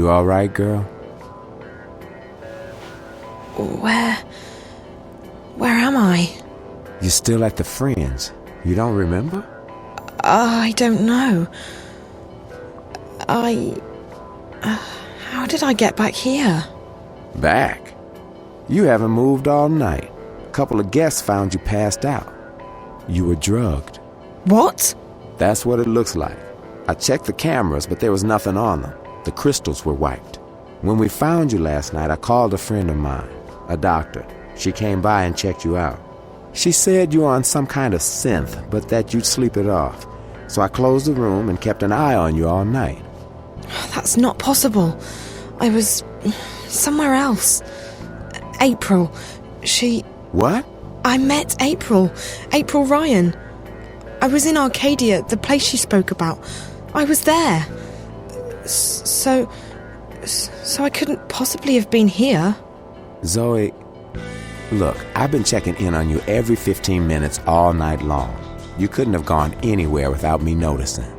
You all right, girl? Where am I? You're still at the Fringe. You don't remember? I don't know. How did I get back here? Back? You haven't moved all night. A couple of guests found you passed out. You were drugged. What? That's what it looks like. I checked the cameras, but there was nothing on them. The crystals were wiped. When we found you last night, I called a friend of mine, a doctor. She came by and checked you out. She said you were on some kind of synth, but that you'd sleep it off. So I closed the room and kept an eye on you all night. That's not possible. I was somewhere else. April, she... What? I met April. April Ryan. I was in Arcadia, the place she spoke about. I was there. So I couldn't possibly have been here. Zoe, look, I've been checking in on you every 15 minutes all night long. You couldn't have gone anywhere without me noticing.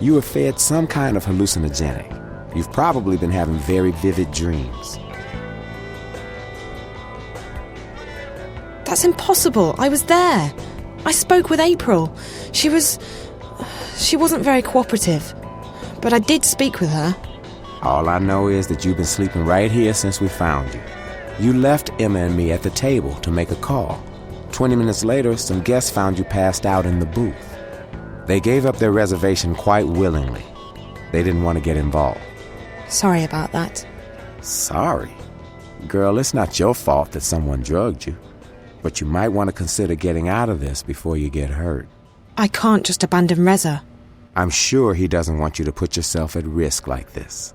You were fed some kind of hallucinogenic. You've probably been having very vivid dreams. That's impossible. I was there. I spoke with April. She wasn't very cooperative. But I did speak with her. All I know is that you've been sleeping right here since we found you. You left Emma and me at the table to make a call. 20 minutes later, some guests found you passed out in the booth. They gave up their reservation quite willingly. They didn't want to get involved. Sorry about that. Sorry? Girl, it's not your fault that someone drugged you. But you might want to consider getting out of this before you get hurt. I can't just abandon Reza. I'm sure he doesn't want you to put yourself at risk like this.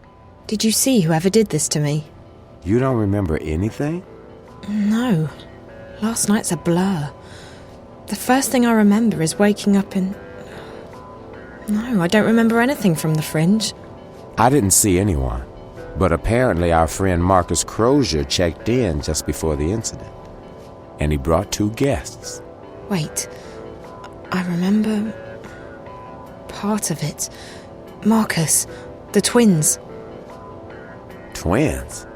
Did you see whoever did this to me? You don't remember anything? No. Last night's a blur. The first thing I remember is waking up in... No, I don't remember anything from the Fringe. I didn't see anyone. But apparently our friend Marcus Crozier checked in just before the incident. And he brought 2 guests. Wait. I remember... part of it. Marcus. The twins. Twins?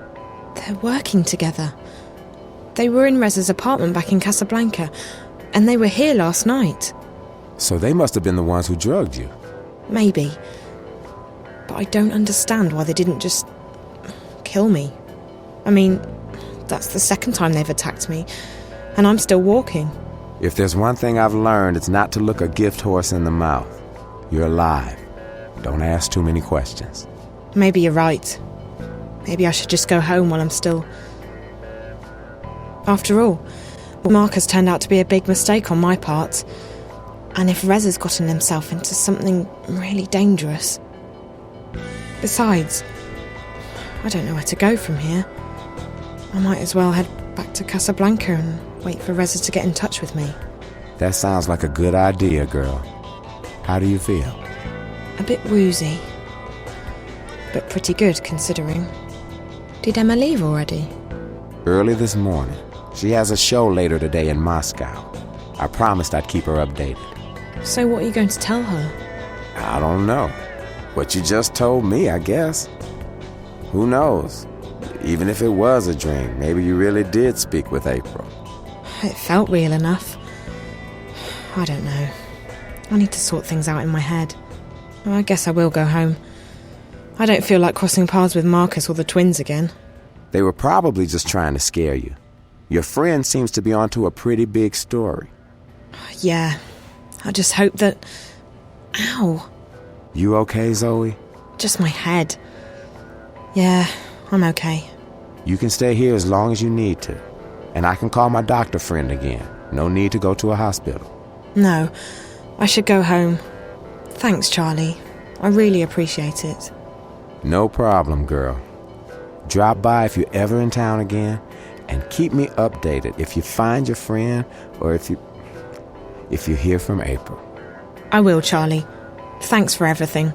They're working together. They were in Reza's apartment back in Casablanca, and they were here last night. So they must have been the ones who drugged you. Maybe. But I don't understand why they didn't just... kill me. I mean, that's the second time they've attacked me, and I'm still walking. If there's one thing I've learned, it's not to look a gift horse in the mouth. You're alive. Don't ask too many questions. Maybe you're right. Maybe I should just go home while I'm still... After all, Marcus turned out to be a big mistake on my part. And if Reza's gotten himself into something really dangerous... Besides, I don't know where to go from here. I might as well head back to Casablanca and wait for Reza to get in touch with me. That sounds like a good idea, girl. How do you feel? A bit woozy. But pretty good, considering. Did Emma leave already? Early this morning. She has a show later today in Moscow. I promised I'd keep her updated. So what are you going to tell her? I don't know. What you just told me, I guess. Who knows? Even if it was a dream, maybe you really did speak with April. It felt real enough. I don't know. I need to sort things out in my head. I guess I will go home. I don't feel like crossing paths with Marcus or the twins again. They were probably just trying to scare you. Your friend seems to be onto a pretty big story. Yeah. I just hope that... Ow. You okay, Zoe? Just my head. Yeah, I'm okay. You can stay here as long as you need to. And I can call my doctor friend again. No need to go to a hospital. No, I should go home. Thanks, Charlie. I really appreciate it. No problem, girl. Drop by if you're ever in town again, and keep me updated if you find your friend or if you hear from April. I will, Charlie. Thanks for everything.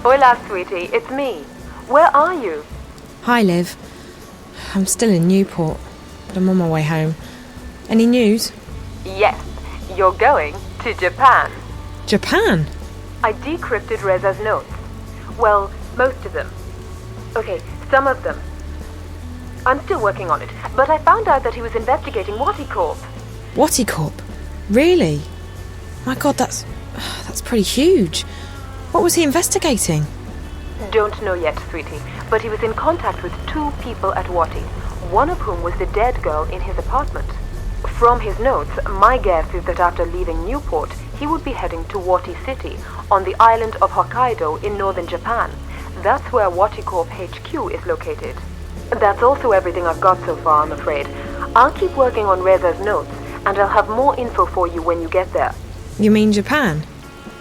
Hola, sweetie, it's me. Where are you? Hi, Liv. I'm still in Newport, but I'm on my way home. Any news? Yes, you're going to Japan. Japan? I decrypted Reza's notes. Well, most of them. Okay, some of them. I'm still working on it, but I found out that he was investigating Waticorp. Waticorp? Really? My God, that's pretty huge. What was he investigating? Don't know yet, sweetie, but he was in contact with 2 people at Wati, one of whom was the dead girl in his apartment. From his notes, my guess is that after leaving Newport, he would be heading to Wati City, on the island of Hokkaido in northern Japan. That's where Waticorp HQ is located. That's also everything I've got so far, I'm afraid. I'll keep working on Reza's notes, and I'll have more info for you when you get there. You mean Japan?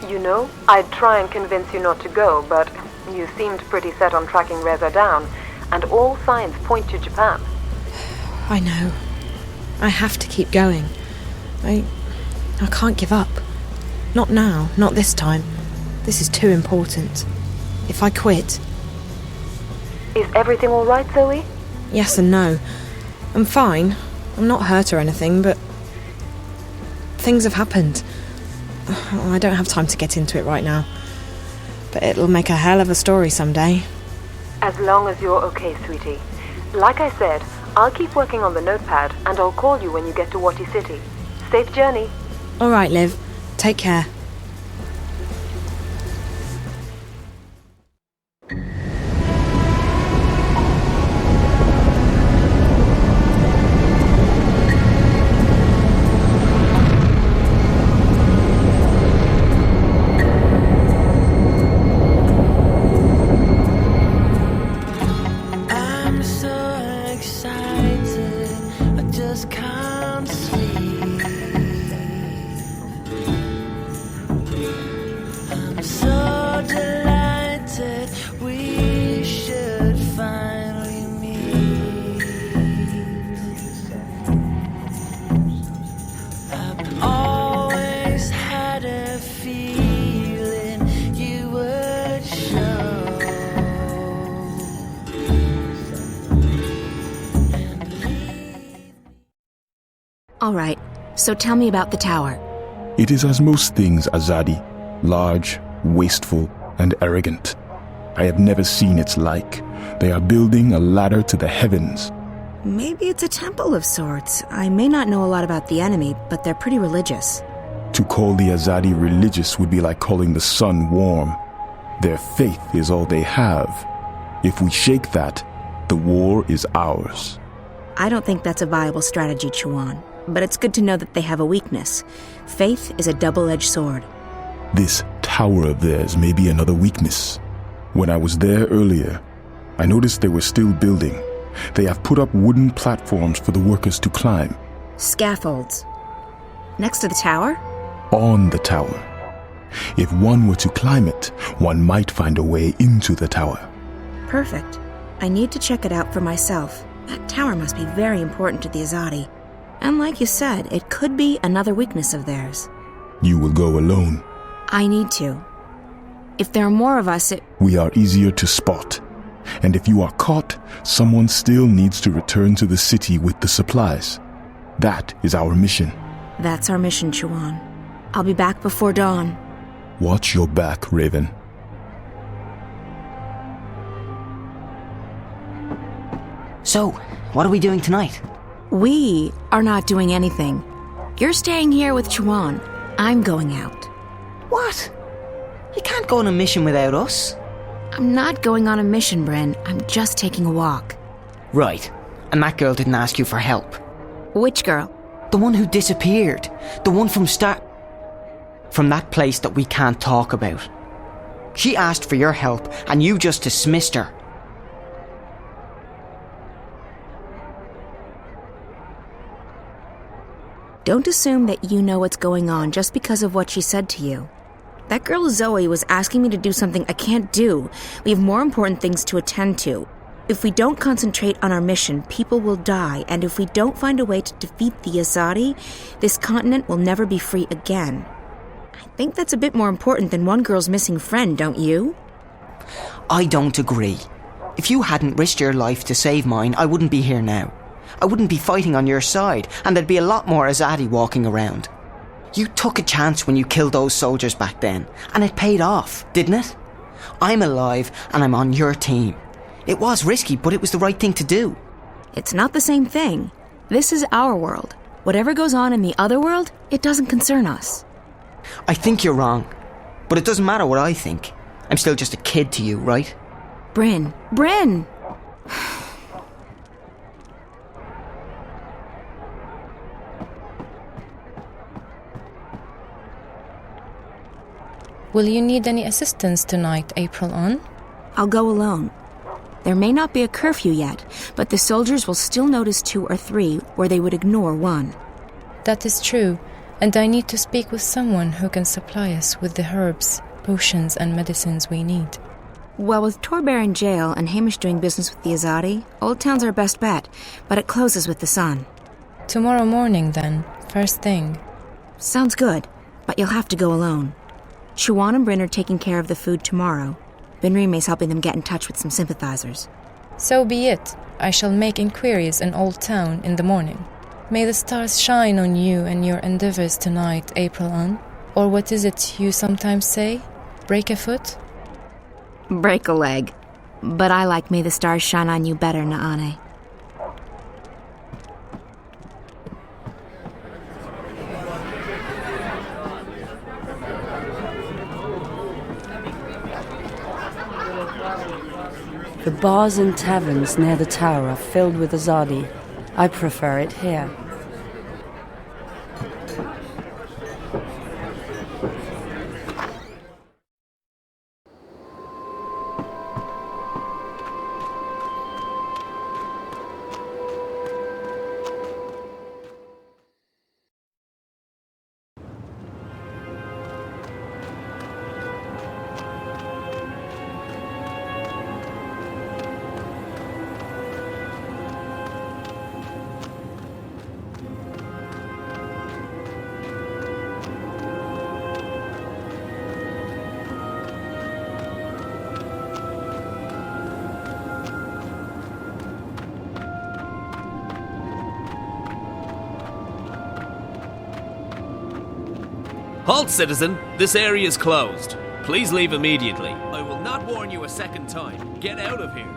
You know, I'd try and convince you not to go, but you seemed pretty set on tracking Reza down, and all signs point to Japan. I know. I have to keep going. I can't give up. Not now, not this time. This is too important. If I quit... Is everything all right, Zoe? Yes and no. I'm fine. I'm not hurt or anything, but... things have happened. I don't have time to get into it right now. But it'll make a hell of a story someday. As long as you're okay, sweetie. Like I said, I'll keep working on the notepad, and I'll call you when you get to Wati City. Safe journey. All right, Liv. Take care. All right, so tell me about the tower. It is as most things Azadi, large, wasteful, and arrogant. I have never seen its like. They are building a ladder to the heavens. Maybe it's a temple of sorts. I may not know a lot about the enemy, but they're pretty religious. To call the Azadi religious would be like calling the sun warm. Their faith is all they have. If we shake that, the war is ours. I don't think that's a viable strategy, Chuan. But it's good to know that they have a weakness. Faith is a double-edged sword. This tower of theirs may be another weakness. When I was there earlier, I noticed they were still building. They have put up wooden platforms for the workers to climb. Scaffolds. Next to the tower? On the tower. If one were to climb it, one might find a way into the tower. Perfect. I need to check it out for myself. That tower must be very important to the Azadi. And like you said, it could be another weakness of theirs. You will go alone. I need to. If there are more of us, We are easier to spot. And if you are caught, someone still needs to return to the city with the supplies. That is our mission. That's our mission, Chuan. I'll be back before dawn. Watch your back, Raven. So, what are we doing tonight? We are not doing anything. You're staying here with Chuan. I'm going out. What? You can't go on a mission without us. I'm not going on a mission, Bryn. I'm just taking a walk. Right. And that girl didn't ask you for help. Which girl? The one who disappeared. The one from that place that we can't talk about. She asked for your help, and you just dismissed her. Don't assume that you know what's going on just because of what she said to you. That girl Zoe was asking me to do something I can't do. We have more important things to attend to. If we don't concentrate on our mission, people will die, and if we don't find a way to defeat the Azadi, this continent will never be free again. I think that's a bit more important than one girl's missing friend, don't you? I don't agree. If you hadn't risked your life to save mine, I wouldn't be here now. I wouldn't be fighting on your side, and there'd be a lot more Azadi walking around. You took a chance when you killed those soldiers back then, and it paid off, didn't it? I'm alive, and I'm on your team. It was risky, but it was the right thing to do. It's not the same thing. This is our world. Whatever goes on in the other world, it doesn't concern us. I think you're wrong, but it doesn't matter what I think. I'm still just a kid to you, right? Bryn! Bryn! Will you need any assistance tonight, April on? I'll go alone. There may not be a curfew yet, but the soldiers will still notice 2 or 3 where they would ignore 1. That is true, and I need to speak with someone who can supply us with the herbs, potions and medicines we need. Well, with Torbear in jail and Hamish doing business with the Azadi, Old Town's our best bet, but it closes with the sun. Tomorrow morning then, first thing. Sounds good, but you'll have to go alone. Chuan and Bryn are taking care of the food tomorrow. Benrime's helping them get in touch with some sympathizers. So be it. I shall make inquiries in Old Town in the morning. May the stars shine on you and your endeavors tonight, April on. Or what is it you sometimes say? Break a foot? Break a leg. But I like May the Stars Shine on You better, Naane. The bars and taverns near the tower are filled with Azadi. I prefer it here. Halt, citizen! This area is closed. Please leave immediately. I will not warn you a second time. Get out of here.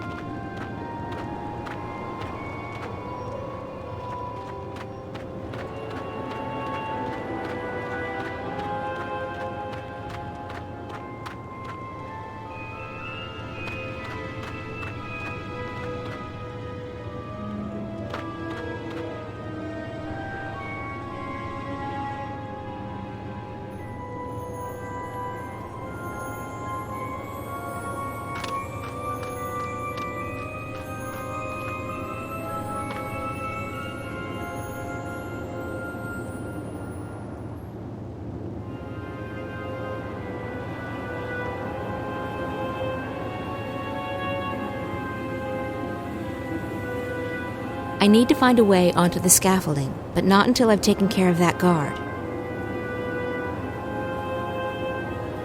I need to find a way onto the scaffolding, but not until I've taken care of that guard.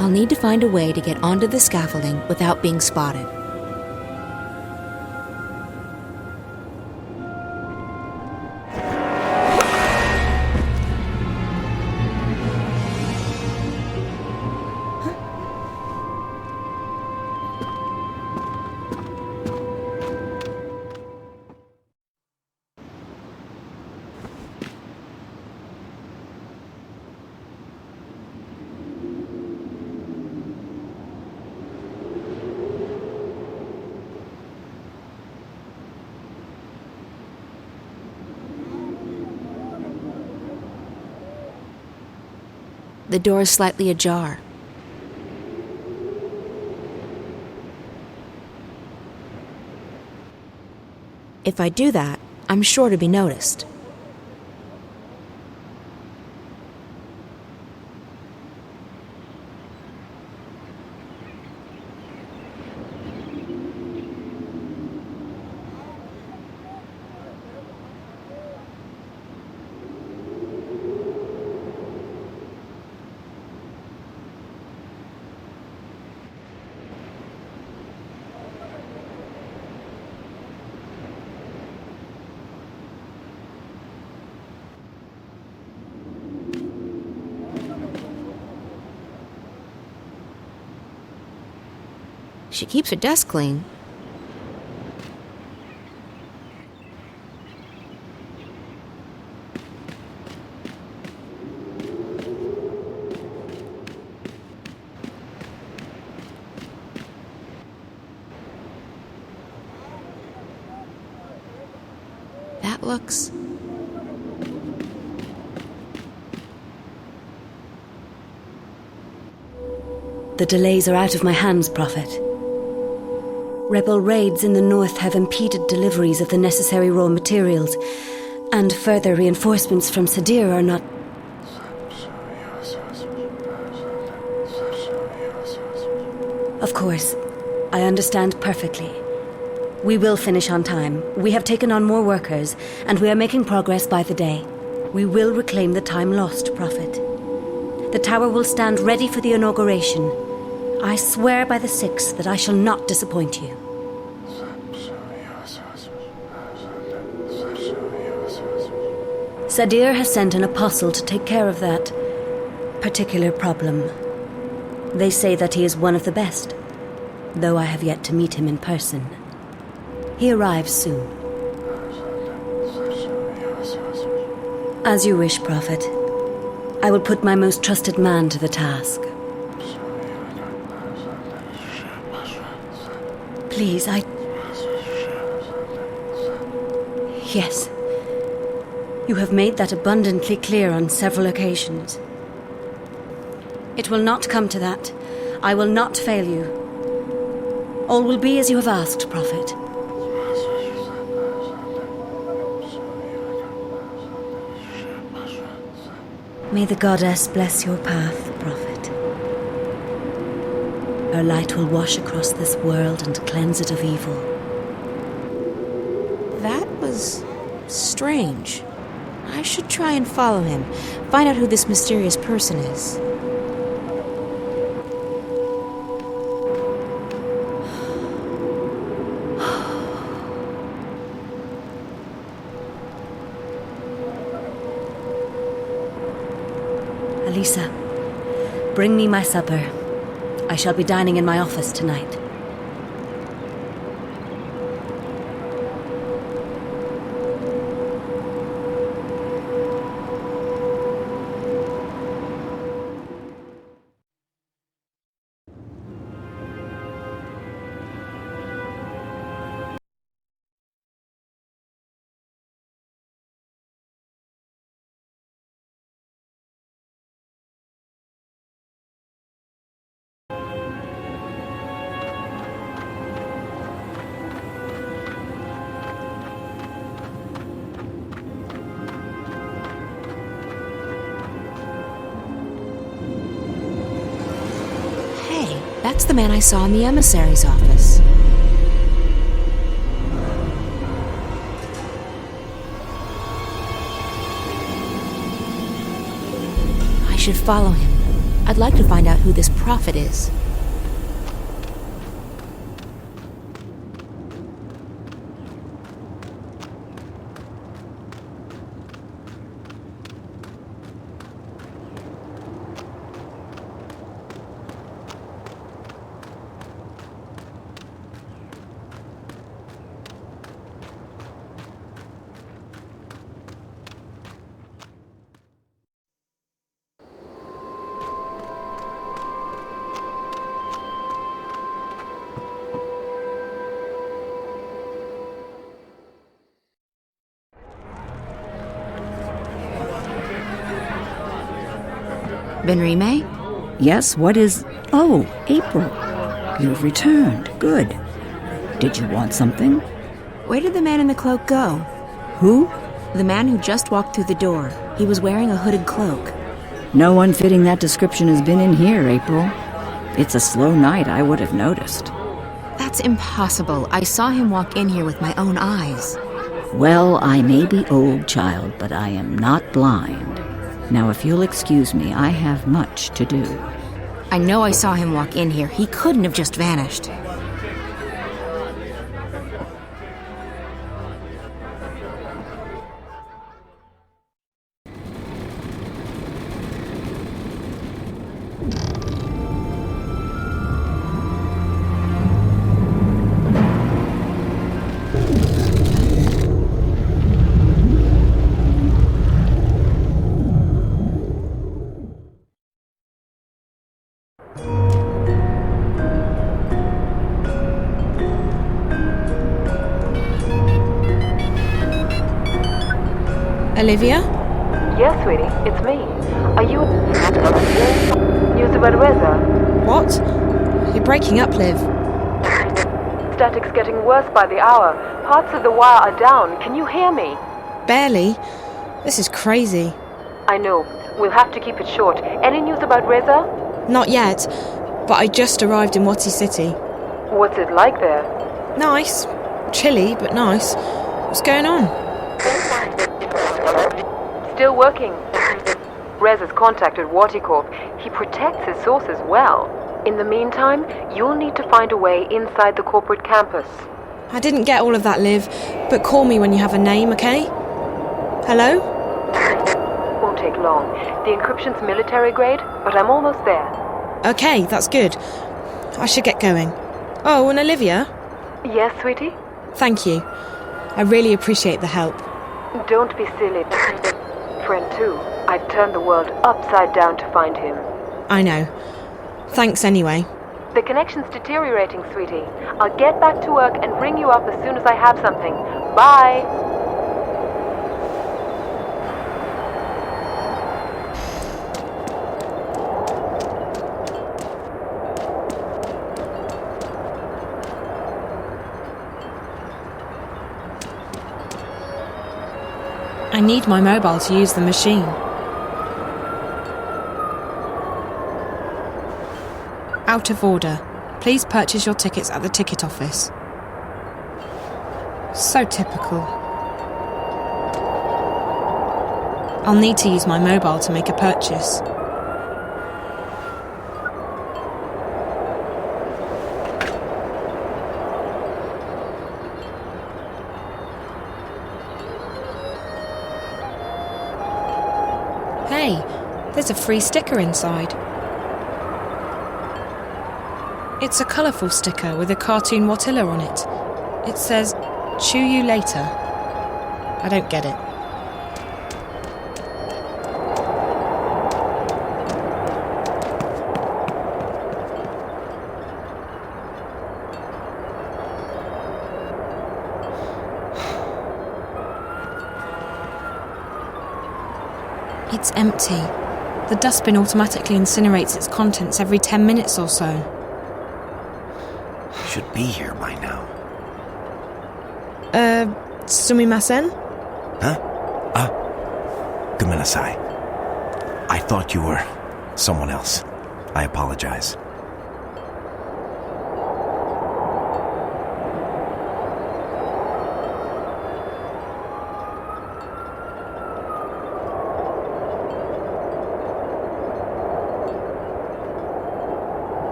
I'll need to find a way to get onto the scaffolding without being spotted. The door is slightly ajar. If I do that, I'm sure to be noticed. She keeps her desk clean. That looks... The delays are out of my hands, Prophet. Rebel raids in the north have impeded deliveries of the necessary raw materials, and further reinforcements from Sadir are not... Of course, I understand perfectly. We will finish on time. We have taken on more workers, and we are making progress by the day. We will reclaim the time lost, Prophet. The tower will stand ready for the inauguration. I swear by the Six that I shall not disappoint you. Sadir has sent an apostle to take care of that particular problem. They say that he is one of the best, though I have yet to meet him in person. He arrives soon. As you wish, Prophet. I will put my most trusted man to the task. Please, Yes. You have made that abundantly clear on several occasions. It will not come to that. I will not fail you. All will be as you have asked, Prophet. May the goddess bless your path, Prophet. Her light will wash across this world and cleanse it of evil. That was strange. I should try and follow him, find out who this mysterious person is. Alisa, bring me my supper. I shall be dining in my office tonight. That's the man I saw in the emissary's office. I should follow him. I'd like to find out who this prophet is. Benrime? Yes, what is... Oh, April. You've returned. Good. Did you want something? Where did the man in the cloak go? Who? The man who just walked through the door. He was wearing a hooded cloak. No one fitting that description has been in here, April. It's a slow night, I would have noticed. That's impossible. I saw him walk in here with my own eyes. Well, I may be old, child, but I am not blind. Now, if you'll excuse me, I have much to do. I know I saw him walk in here. He couldn't have just vanished. Olivia? Yes, sweetie, it's me. Are you news about Reza? What? You're breaking up, Liv. Static's getting worse by the hour. Parts of the wire are down. Can you hear me? Barely. This is crazy. I know. We'll have to keep it short. Any news about Reza? Not yet, but I just arrived in Wati City. What's it like there? Nice. Chilly, but nice. What's going on? Still working. Reza's contacted Wati Corp. He protects his sources well. In the meantime, you'll need to find a way inside the corporate campus. I didn't get all of that, Liv, but call me when you have a name, okay? Hello? Won't take long. The encryption's military grade, but I'm almost there. Okay, that's good. I should get going. Oh, and Olivia? Yes, sweetie? Thank you. I really appreciate the help. Don't be silly. Friend too. I've turned the world upside down to find him. I know. Thanks anyway. The connection's deteriorating, sweetie. I'll get back to work and ring you up as soon as I have something. Bye! I need my mobile to use the machine. Out of order. Please purchase your tickets at the ticket office. So typical. I'll need to use my mobile to make a purchase. Hey, there's a free sticker inside. It's a colourful sticker with a cartoon Watilla on it. It says, "Chew you later." I don't get it. It's empty. The dustbin automatically incinerates its contents every 10 minutes or so. Should be here by now. Sumimasen? Huh? Gomenasai. I thought you were someone else. I apologize.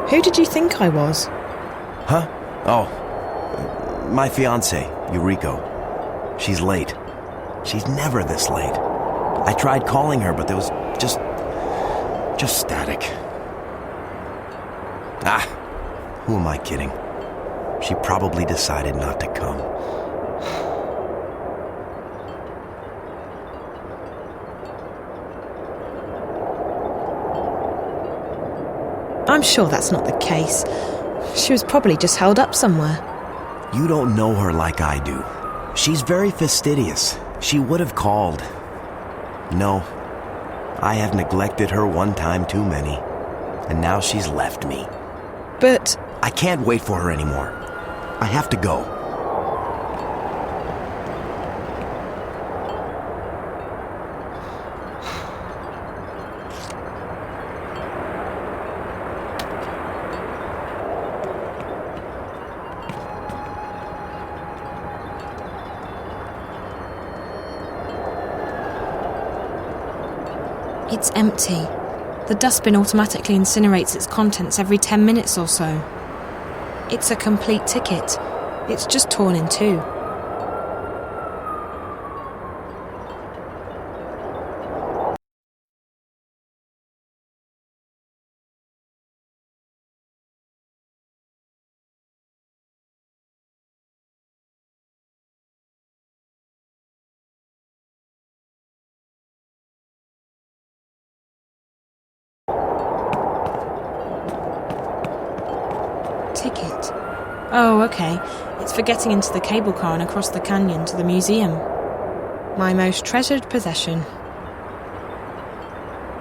Who did you think I was? Huh? Oh, my fiancée, Yuriko. She's late. She's never this late. I tried calling her, but there was just static. Who am I kidding? She probably decided not to come. I'm sure that's not the case. She was probably just held up somewhere. You don't know her like I do. She's very fastidious. She would have called. No, I have neglected her one time too many, and now she's left me. But I can't wait for her anymore. I have to go. it's empty. The dustbin automatically incinerates its contents every 10 minutes or so. It's a complete ticket. It's just torn in two. Ticket. Oh, okay. It's for getting into the cable car and across the canyon to the museum. My most treasured possession.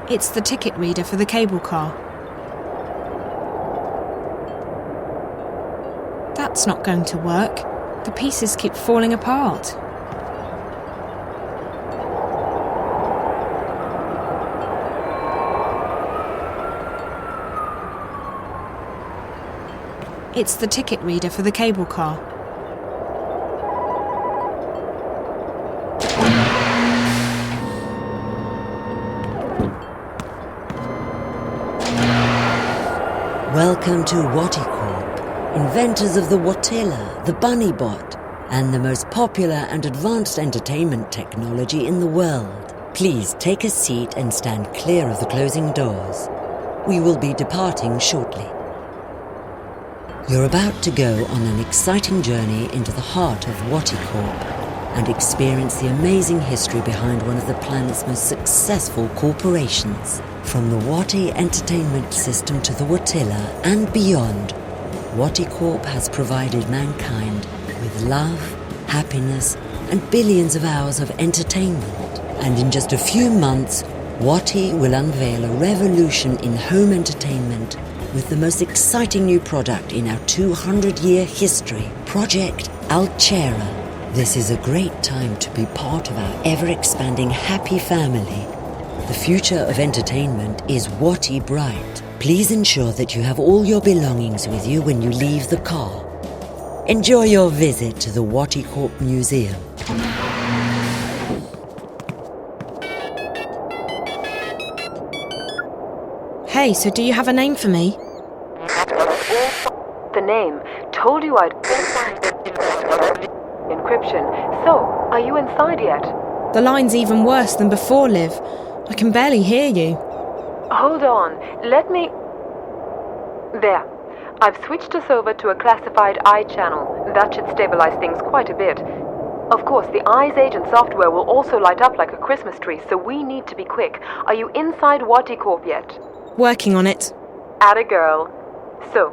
It's the ticket reader for the cable car. That's not going to work. The pieces keep falling apart. It's the ticket reader for the cable car. Welcome to Waticorp, inventors of the Watilla, the Bunny Bot, and the most popular and advanced entertainment technology in the world. Please take a seat and stand clear of the closing doors. We will be departing shortly. You're about to go on an exciting journey into the heart of Waticorp and experience the amazing history behind one of the planet's most successful corporations. From the Wati entertainment system to the Watilla and beyond, Waticorp has provided mankind with love, happiness, and billions of hours of entertainment. And in just a few months, Wati will unveil a revolution in home entertainment with the most exciting new product in our 200-year history, Project Archera. This is a great time to be part of our ever-expanding happy family. The future of entertainment is Wati bright. Please ensure that you have all your belongings with you when you leave the car. Enjoy your visit to the Waticorp Museum. Hey, so do you have a name for me? The name. Told you I'd... Encryption. So, are you inside yet? The line's even worse than before, Liv. I can barely hear you. Hold on. Let me... There. I've switched us over to a classified eye channel. That should stabilize things quite a bit. Of course, the Eyes Agent software will also light up like a Christmas tree, so we need to be quick. Are you inside Waticorp yet? Working on it. Atta girl. So,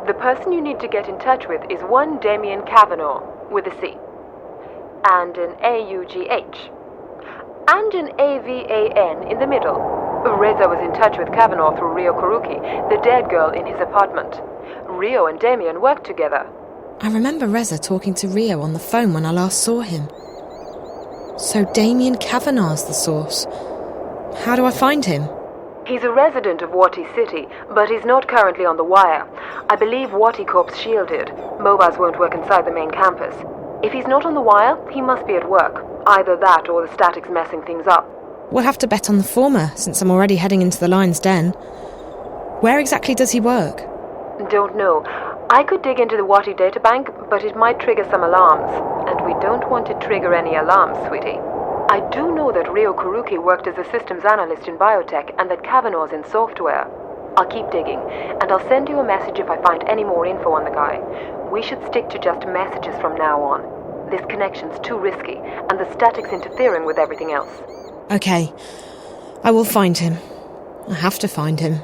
the person you need to get in touch with is one Damien Kavanaugh, with a C. And an A-U-G-H. And an A-V-A-N in the middle. Reza was in touch with Kavanaugh through Rio Kuruki, the dead girl in his apartment. Rio and Damien worked together. I remember Reza talking to Rio on the phone when I last saw him. So Damien Kavanaugh's the source. How do I find him? He's a resident of Wati City, but he's not currently on the wire. I believe Waticorp's shielded. Mobiles won't work inside the main campus. If he's not on the wire, he must be at work. Either that or the static's messing things up. We'll have to bet on the former, since I'm already heading into the lion's den. Where exactly does he work? Don't know. I could dig into the Wati databank, but it might trigger some alarms. And we don't want to trigger any alarms, sweetie. I do know that Rio Kuruki worked as a systems analyst in biotech and that Kavanaugh's in software. I'll keep digging, and I'll send you a message if I find any more info on the guy. We should stick to just messages from now on. This connection's too risky, and the static's interfering with everything else. Okay. I will find him. I have to find him.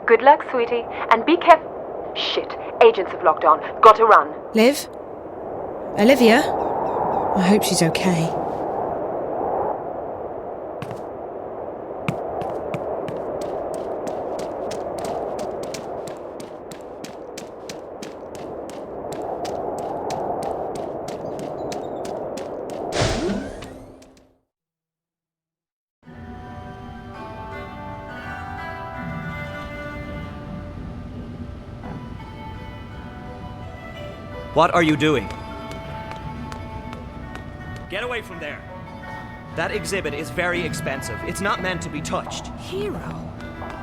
Good luck, sweetie, and be careful. Shit, agents have locked on. Got to run. Liv? Olivia? I hope she's okay. What are you doing? Get away from there. That exhibit is very expensive. It's not meant to be touched. Hero,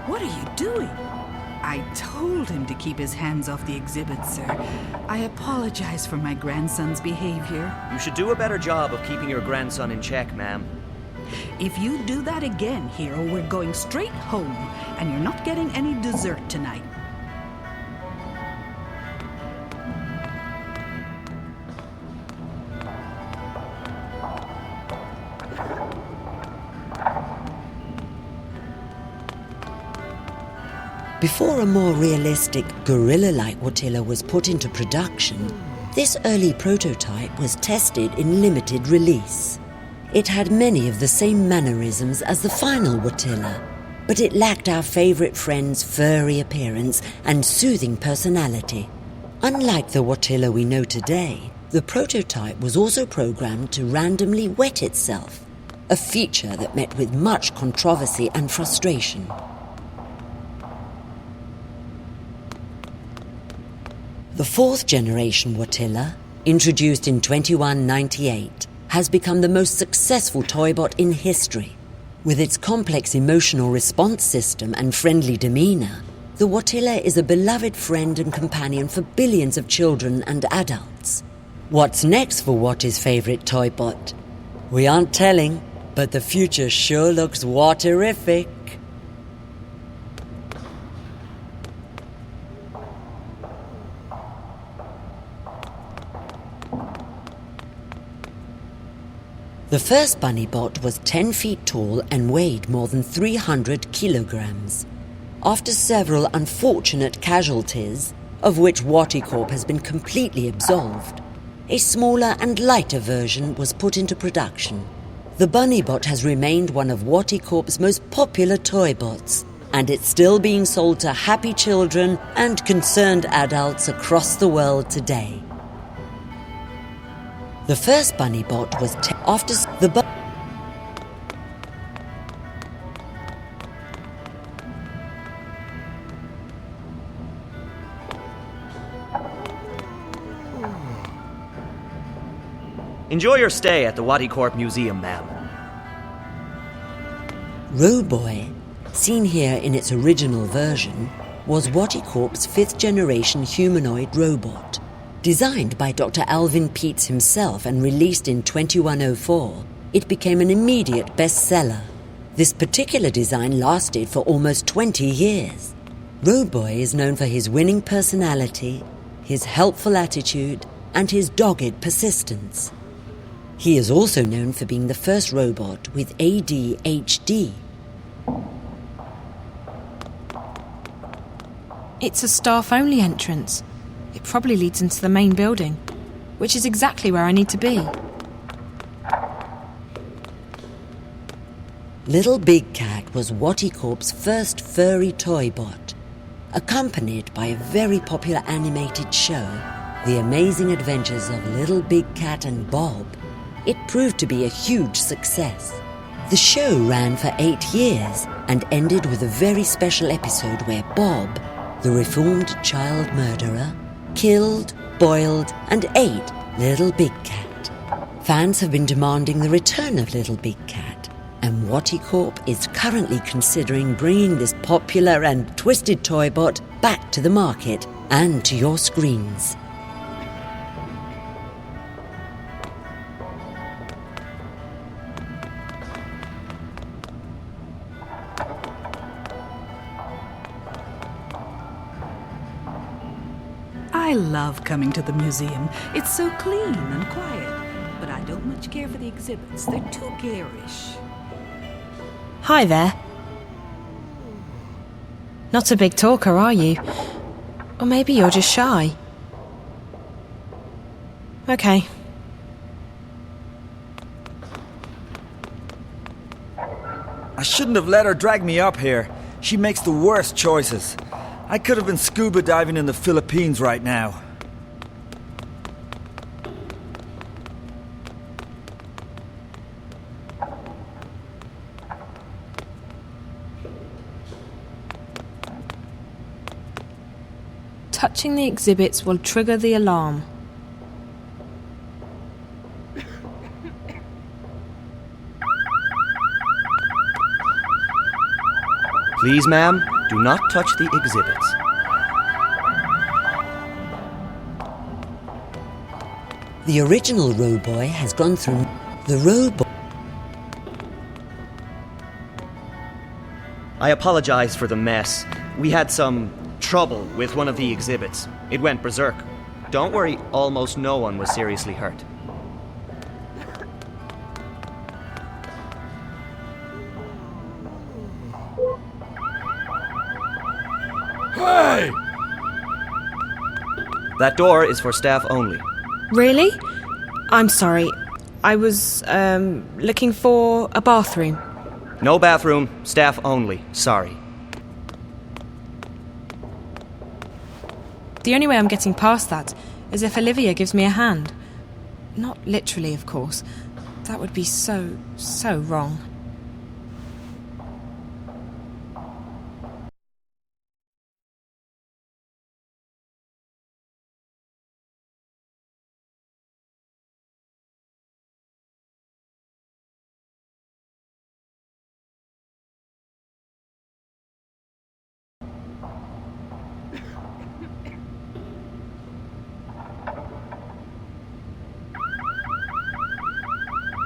what are you doing? I told him to keep his hands off the exhibit, sir. I apologize for my grandson's behavior. You should do a better job of keeping your grandson in check, ma'am. If you do that again, Hero, we're going straight home, and you're not getting any dessert tonight. Before a more realistic, gorilla-like Watilla was put into production, This early prototype was tested in limited release. It had many of the same mannerisms as the final Watilla, but it lacked our favourite friend's furry appearance and soothing personality. Unlike the Watilla we know today, the prototype was also programmed to randomly wet itself, a feature that met with much controversy and frustration. The fourth generation Watilla, introduced in 2198, has become the most successful toybot in history. With its complex emotional response system and friendly demeanor, the Watilla is a beloved friend and companion for billions of children and adults. What's next for Watty's favorite toybot? We aren't telling, but the future sure looks Watterific. The first bunny bot was 10 feet tall and weighed more than 300 kilograms. After several unfortunate casualties, of which Watty Corp has been completely absolved, a smaller and lighter version was put into production. The bunny bot has remained one of Watty Corp's most popular toy bots, and it's still being sold to happy children and concerned adults across the world today. The first bunny bot was after the Enjoy your stay at the Watty Corp Museum, ma'am. Roboy, seen here in its original version, was Watty Corp's 5th generation humanoid robot. Designed by Dr. Alvin Peets himself and released in 2104, it became an immediate bestseller. This particular design lasted for almost 20 years. Roboy is known for his winning personality, his helpful attitude, and his dogged persistence. He is also known for being the first robot with ADHD. It's a staff-only entrance. It probably leads into the main building, which is exactly where I need to be. Little Big Cat was Watty Corp's first furry toy bot. Accompanied by a very popular animated show, The Amazing Adventures of Little Big Cat and Bob, it proved to be a huge success. The show ran for 8 years and ended with a very special episode where Bob, the reformed child murderer, killed, boiled, and ate Little Big Cat. Fans have been demanding the return of Little Big Cat, and Watty Corp is currently considering bringing this popular and twisted toy bot back to the market and to your screens. I love coming to the museum. It's so clean and quiet. But I don't much care for the exhibits. They're too garish. Hi there. Not a big talker, are you? Or maybe you're just shy. Okay. I shouldn't have let her drag me up here. She makes the worst choices. I could have been scuba diving in the Philippines right now. Touching the exhibits will trigger the alarm. Please, ma'am, do not touch the exhibits. The original Roboy has gone through the Roboy. I apologize for the mess. We had some trouble with one of the exhibits. It went berserk. Don't worry, almost no one was seriously hurt. Hey! That door is for staff only. Really? I'm sorry. I was, looking for a bathroom. No bathroom, staff only. Sorry. The only way I'm getting past that is if Olivia gives me a hand. Not literally, of course. That would be so wrong.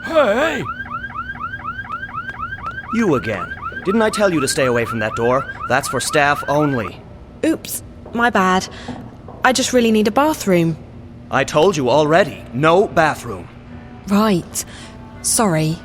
Hey! You again. Didn't I tell you to stay away from that door? That's for staff only. Oops, my bad. I just really need a bathroom. I told you already. No bathroom. Right. Sorry.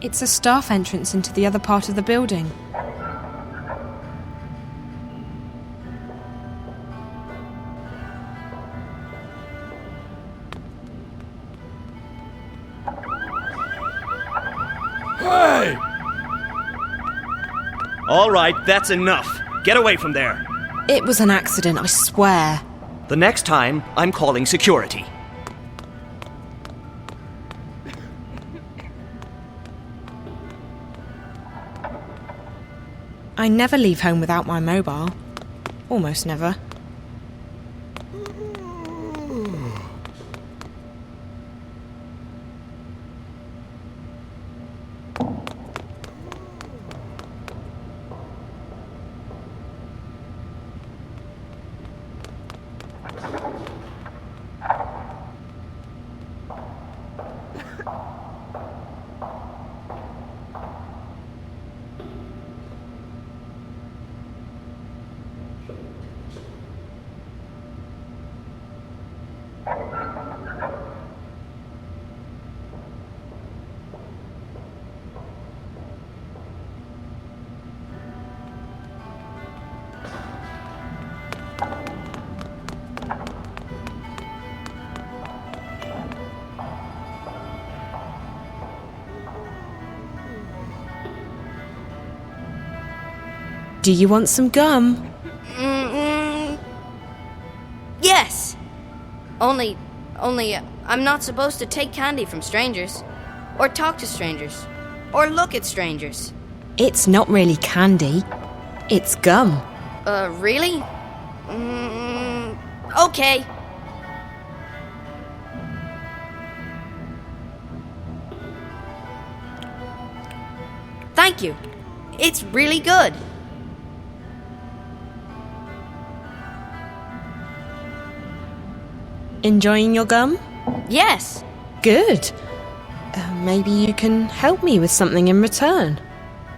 It's a staff entrance into the other part of the building. Hey! All right, that's enough. Get away from there. It was an accident, I swear. The next time, I'm calling security. I never leave home without my mobile. Almost never. Do you want some gum? Yes! Only, I'm not supposed to take candy from strangers. Or talk to strangers. Or look at strangers. It's not really candy. It's gum. Really? Okay. Thank you. It's really good. Enjoying your gum? Yes. Good. Maybe you can help me with something in return.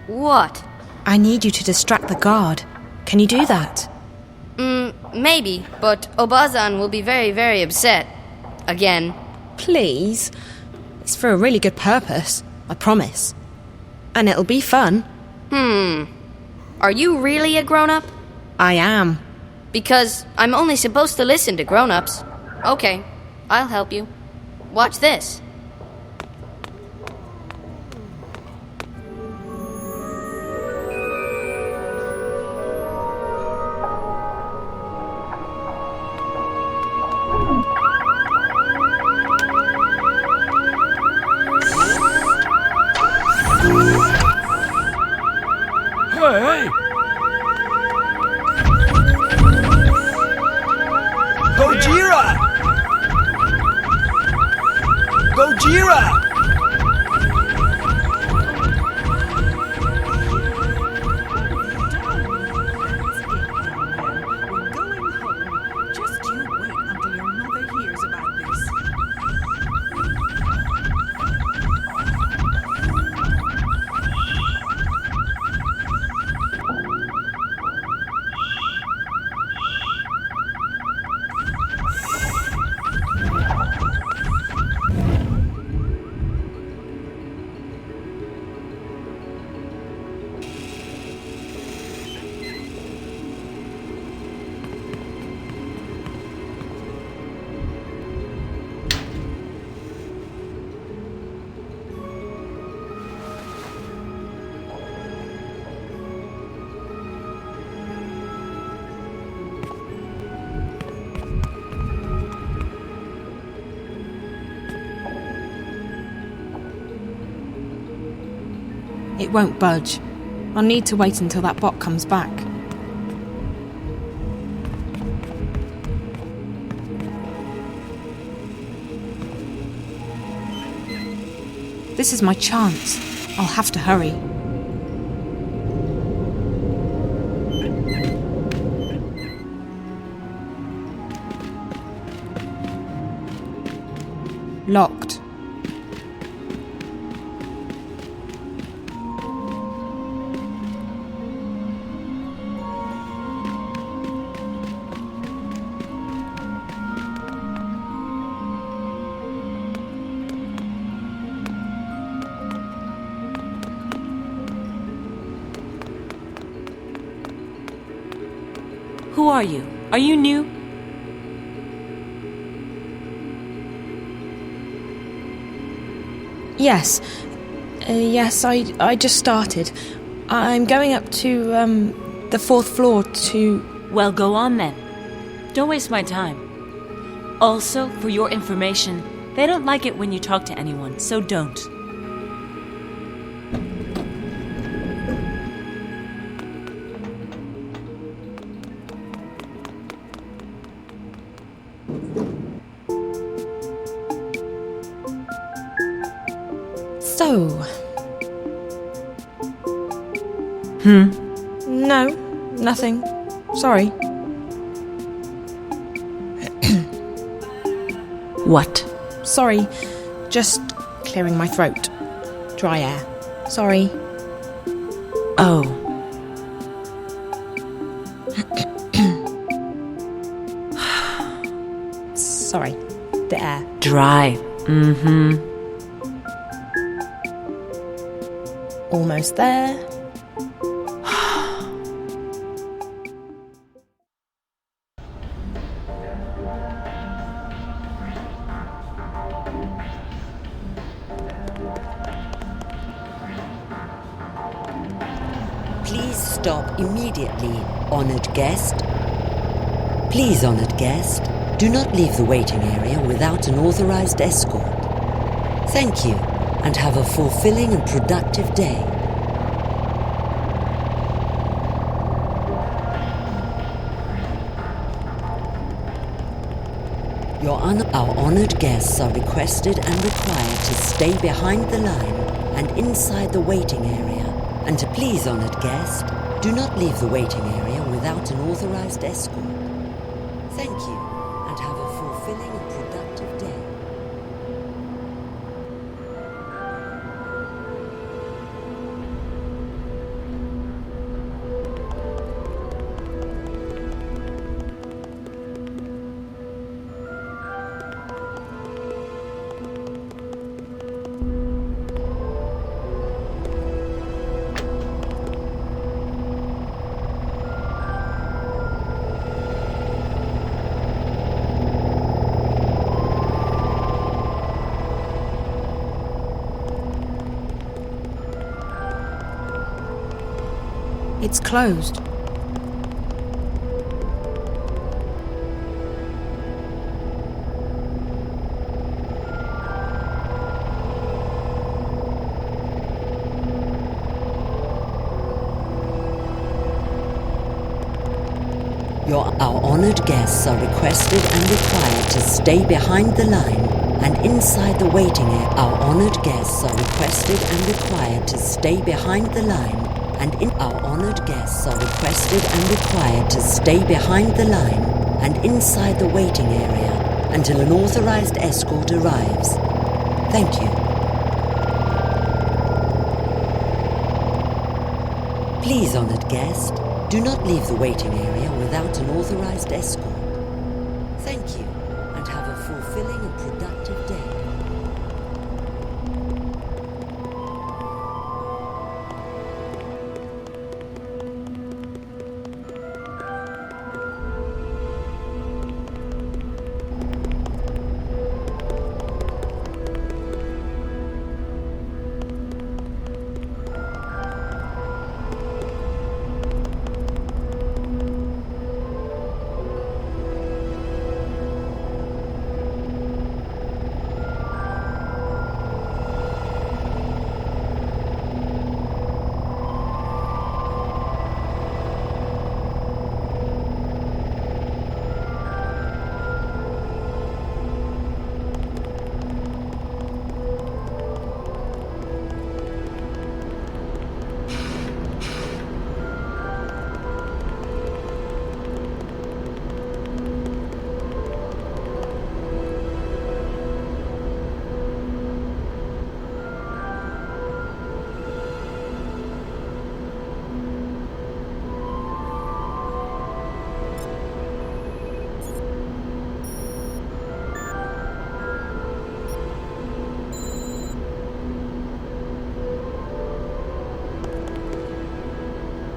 What? I need you to distract the guard. Can you do that? Maybe, but Obazan will be very, very upset. Again. Please. It's for a really good purpose, I promise. And it'll be fun. Are you really a grown-up? I am. Because I'm only supposed to listen to grown-ups. Okay, I'll help you. Watch this. Hey! Archera! It won't budge. I'll need to wait until that bot comes back. This is my chance. I'll have to hurry. Locked. Who are you? Are you new? Yes. Yes, I just started. I'm going up to, the 4th floor to... Well, go on then. Don't waste my time. Also, for your information, they don't like it when you talk to anyone, so don't. So... No, nothing. Sorry. What? Sorry, just clearing my throat. Dry air. Sorry. Oh. Sorry, the air. Dry. Mm-hmm. Almost there. Please stop immediately, honored guest. Please, honored guest, do not leave the waiting area without an authorized escort. Thank you, and have a fulfilling and productive day. Our honored guests are requested and required to stay behind the line and inside the waiting area. And to please, honored guest, do not leave the waiting area without an authorized escort. Thank you, and have a fulfilling and productive day. It's closed. Our honored guests are requested and required to stay behind the line and inside the waiting area, our honored guests are requested and required to stay behind the line. Our honored guests are requested and required to stay behind the line and inside the waiting area until an authorized escort arrives. Thank you. Please, honored guest, do not leave the waiting area without an authorized escort. Thank you, and have a fulfilling and productive day.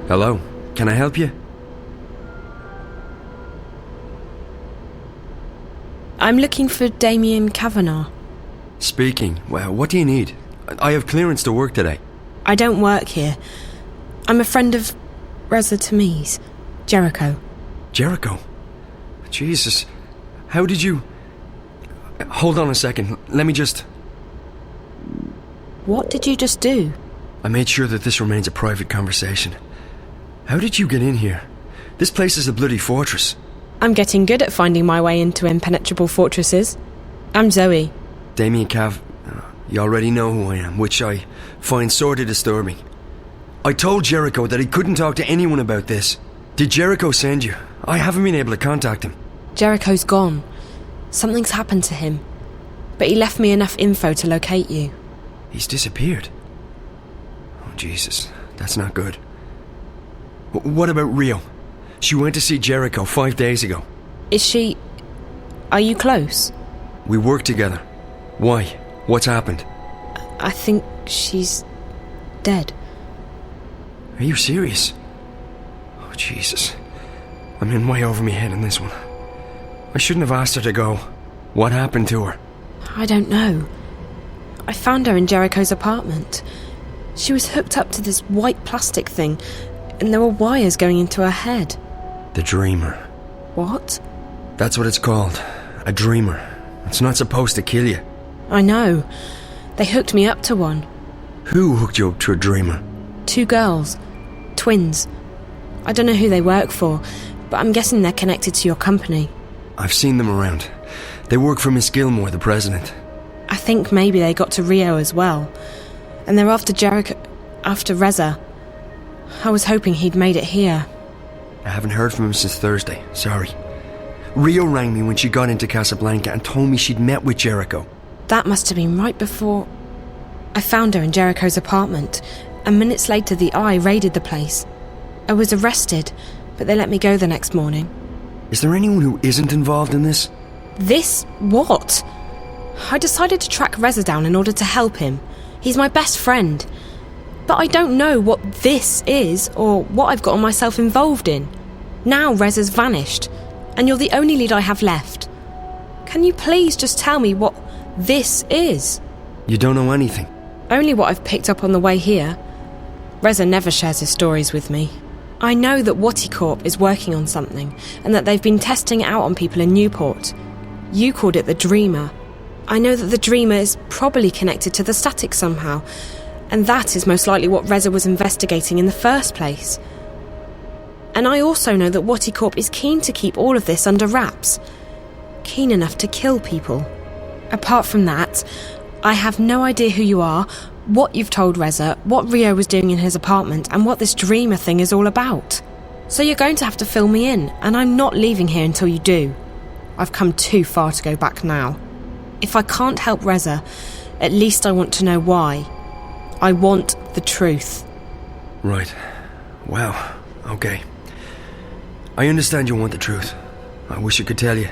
Hello, can I help you? I'm looking for Damien Kavanagh. Speaking. Well, what do you need? I have clearance to work today. I don't work here. I'm a friend of Reza Tamiz, Jericho. Jericho? Jesus, how did you... Hold on a second, let me just... What did you just do? I made sure that this remains a private conversation. How did you get in here? This place is a bloody fortress. I'm getting good at finding my way into impenetrable fortresses. I'm Zoe. Damien Cav... You already know who I am, which I find sorely disturbing. I told Jericho that he couldn't talk to anyone about this. Did Jericho send you? I haven't been able to contact him. Jericho's gone. Something's happened to him. But he left me enough info to locate you. He's disappeared. Oh, Jesus. That's not good. What about Rio? She went to see Jericho 5 days ago. Is she... Are you close? We work together. Why? What's happened? I think she's... dead. Are you serious? Oh, Jesus. I'm in way over my head in this one. I shouldn't have asked her to go. What happened to her? I don't know. I found her in Jericho's apartment. She was hooked up to this white plastic thing, and there were wires going into her head. The Dreamer. What? That's what it's called. A Dreamer. It's not supposed to kill you. I know. They hooked me up to one. Who hooked you up to a Dreamer? 2 girls. Twins. I don't know who they work for, but I'm guessing they're connected to your company. I've seen them around. They work for Miss Gilmore, the president. I think maybe they got to Rio as well. And they're after Jericho... after Reza. I was hoping he'd made it here. I haven't heard from him since Thursday. Sorry. Rio rang me when she got into Casablanca and told me she'd met with Jericho. That must have been right before... I found her in Jericho's apartment, and minutes later the Eye raided the place. I was arrested, but they let me go the next morning. Is there anyone who isn't involved in this? This? What? I decided to track Reza down in order to help him. He's my best friend. But I don't know what this is, or what I've gotten myself involved in. Now Reza's vanished, and you're the only lead I have left. Can you please just tell me what this is? You don't know anything? Only what I've picked up on the way here. Reza never shares his stories with me. I know that Wati Corp is working on something, and that they've been testing it out on people in Newport. You called it the Dreamer. I know that the Dreamer is probably connected to the static somehow, and that is most likely what Reza was investigating in the first place. And I also know that Wati Corp is keen to keep all of this under wraps. Keen enough to kill people. Apart from that, I have no idea who you are, what you've told Reza, what Rio was doing in his apartment, and what this dreamer thing is all about. So you're going to have to fill me in, and I'm not leaving here until you do. I've come too far to go back now. If I can't help Reza, at least I want to know why. I want the truth. Right. Well, okay. I understand you want the truth. I wish I could tell you.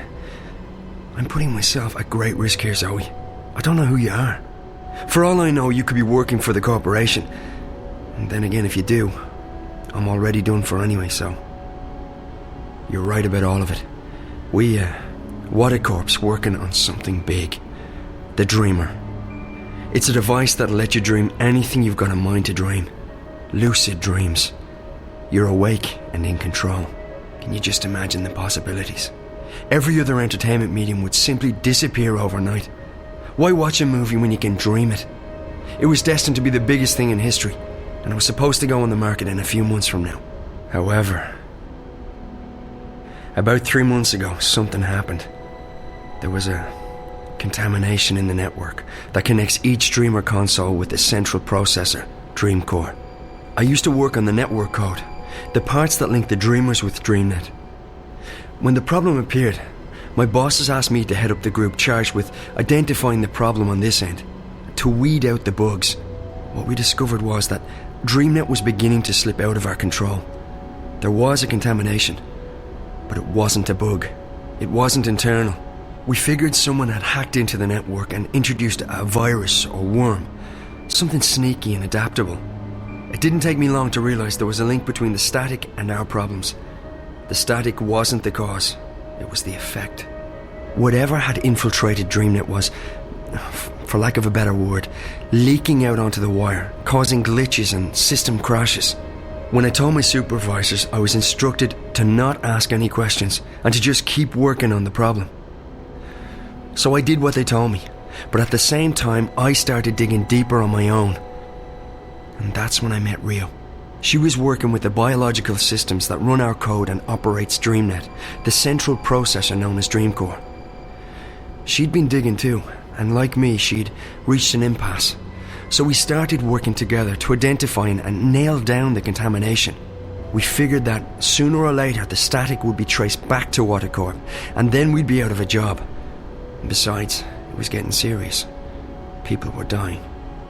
I'm putting myself at great risk here, Zoe. I don't know who you are. For all I know, you could be working for the corporation. And then again, if you do, I'm already done for anyway, so... You're right about all of it. We, Watercorp's working on something big. The Dreamer. It's a device that'll let you dream anything you've got a mind to dream. Lucid dreams. You're awake and in control. Can you just imagine the possibilities? Every other entertainment medium would simply disappear overnight. Why watch a movie when you can dream it? It was destined to be the biggest thing in history, and it was supposed to go on the market in a few months from now. However, about 3 months ago, something happened. There was a contamination in the network that connects each Dreamer console with the central processor, Dreamcore. I used to work on the network code, the parts that link the Dreamers with DreamNet. When the problem appeared, my bosses asked me to head up the group charged with identifying the problem on this end, to weed out the bugs. What we discovered was that DreamNet was beginning to slip out of our control. There was a contamination, but it wasn't a bug. It wasn't internal. We figured someone had hacked into the network and introduced a virus or worm, something sneaky and adaptable. It didn't take me long to realize there was a link between the static and our problems. The static wasn't the cause, it was the effect. Whatever had infiltrated DreamNet was, for lack of a better word, leaking out onto the wire, causing glitches and system crashes. When I told my supervisors, I was instructed to not ask any questions and to just keep working on the problem. So I did what they told me, but at the same time I started digging deeper on my own. And that's when I met Rio. She was working with the biological systems that run our code and operates DreamNet, the central processor known as Dreamcore. She'd been digging too, and like me, she'd reached an impasse. So we started working together to identify and nail down the contamination. We figured that sooner or later the static would be traced back to Watercorp, and then we'd be out of a job. And besides, it was getting serious. People were dying.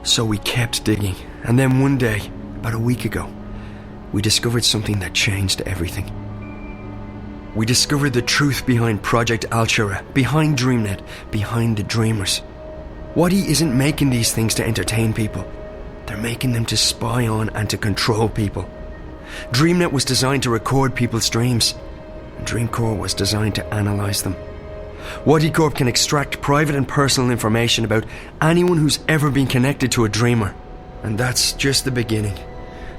So we kept digging, and then one day, about a week ago, we discovered something that changed everything. We discovered the truth behind Project Archera, behind DreamNet, behind the Dreamers. Wadi isn't making these things to entertain people. They're making them to spy on and to control people. DreamNet was designed to record people's dreams, and Dreamcore was designed to analyze them. Watercorp can extract private and personal information about anyone who's ever been connected to a Dreamer. And that's just the beginning.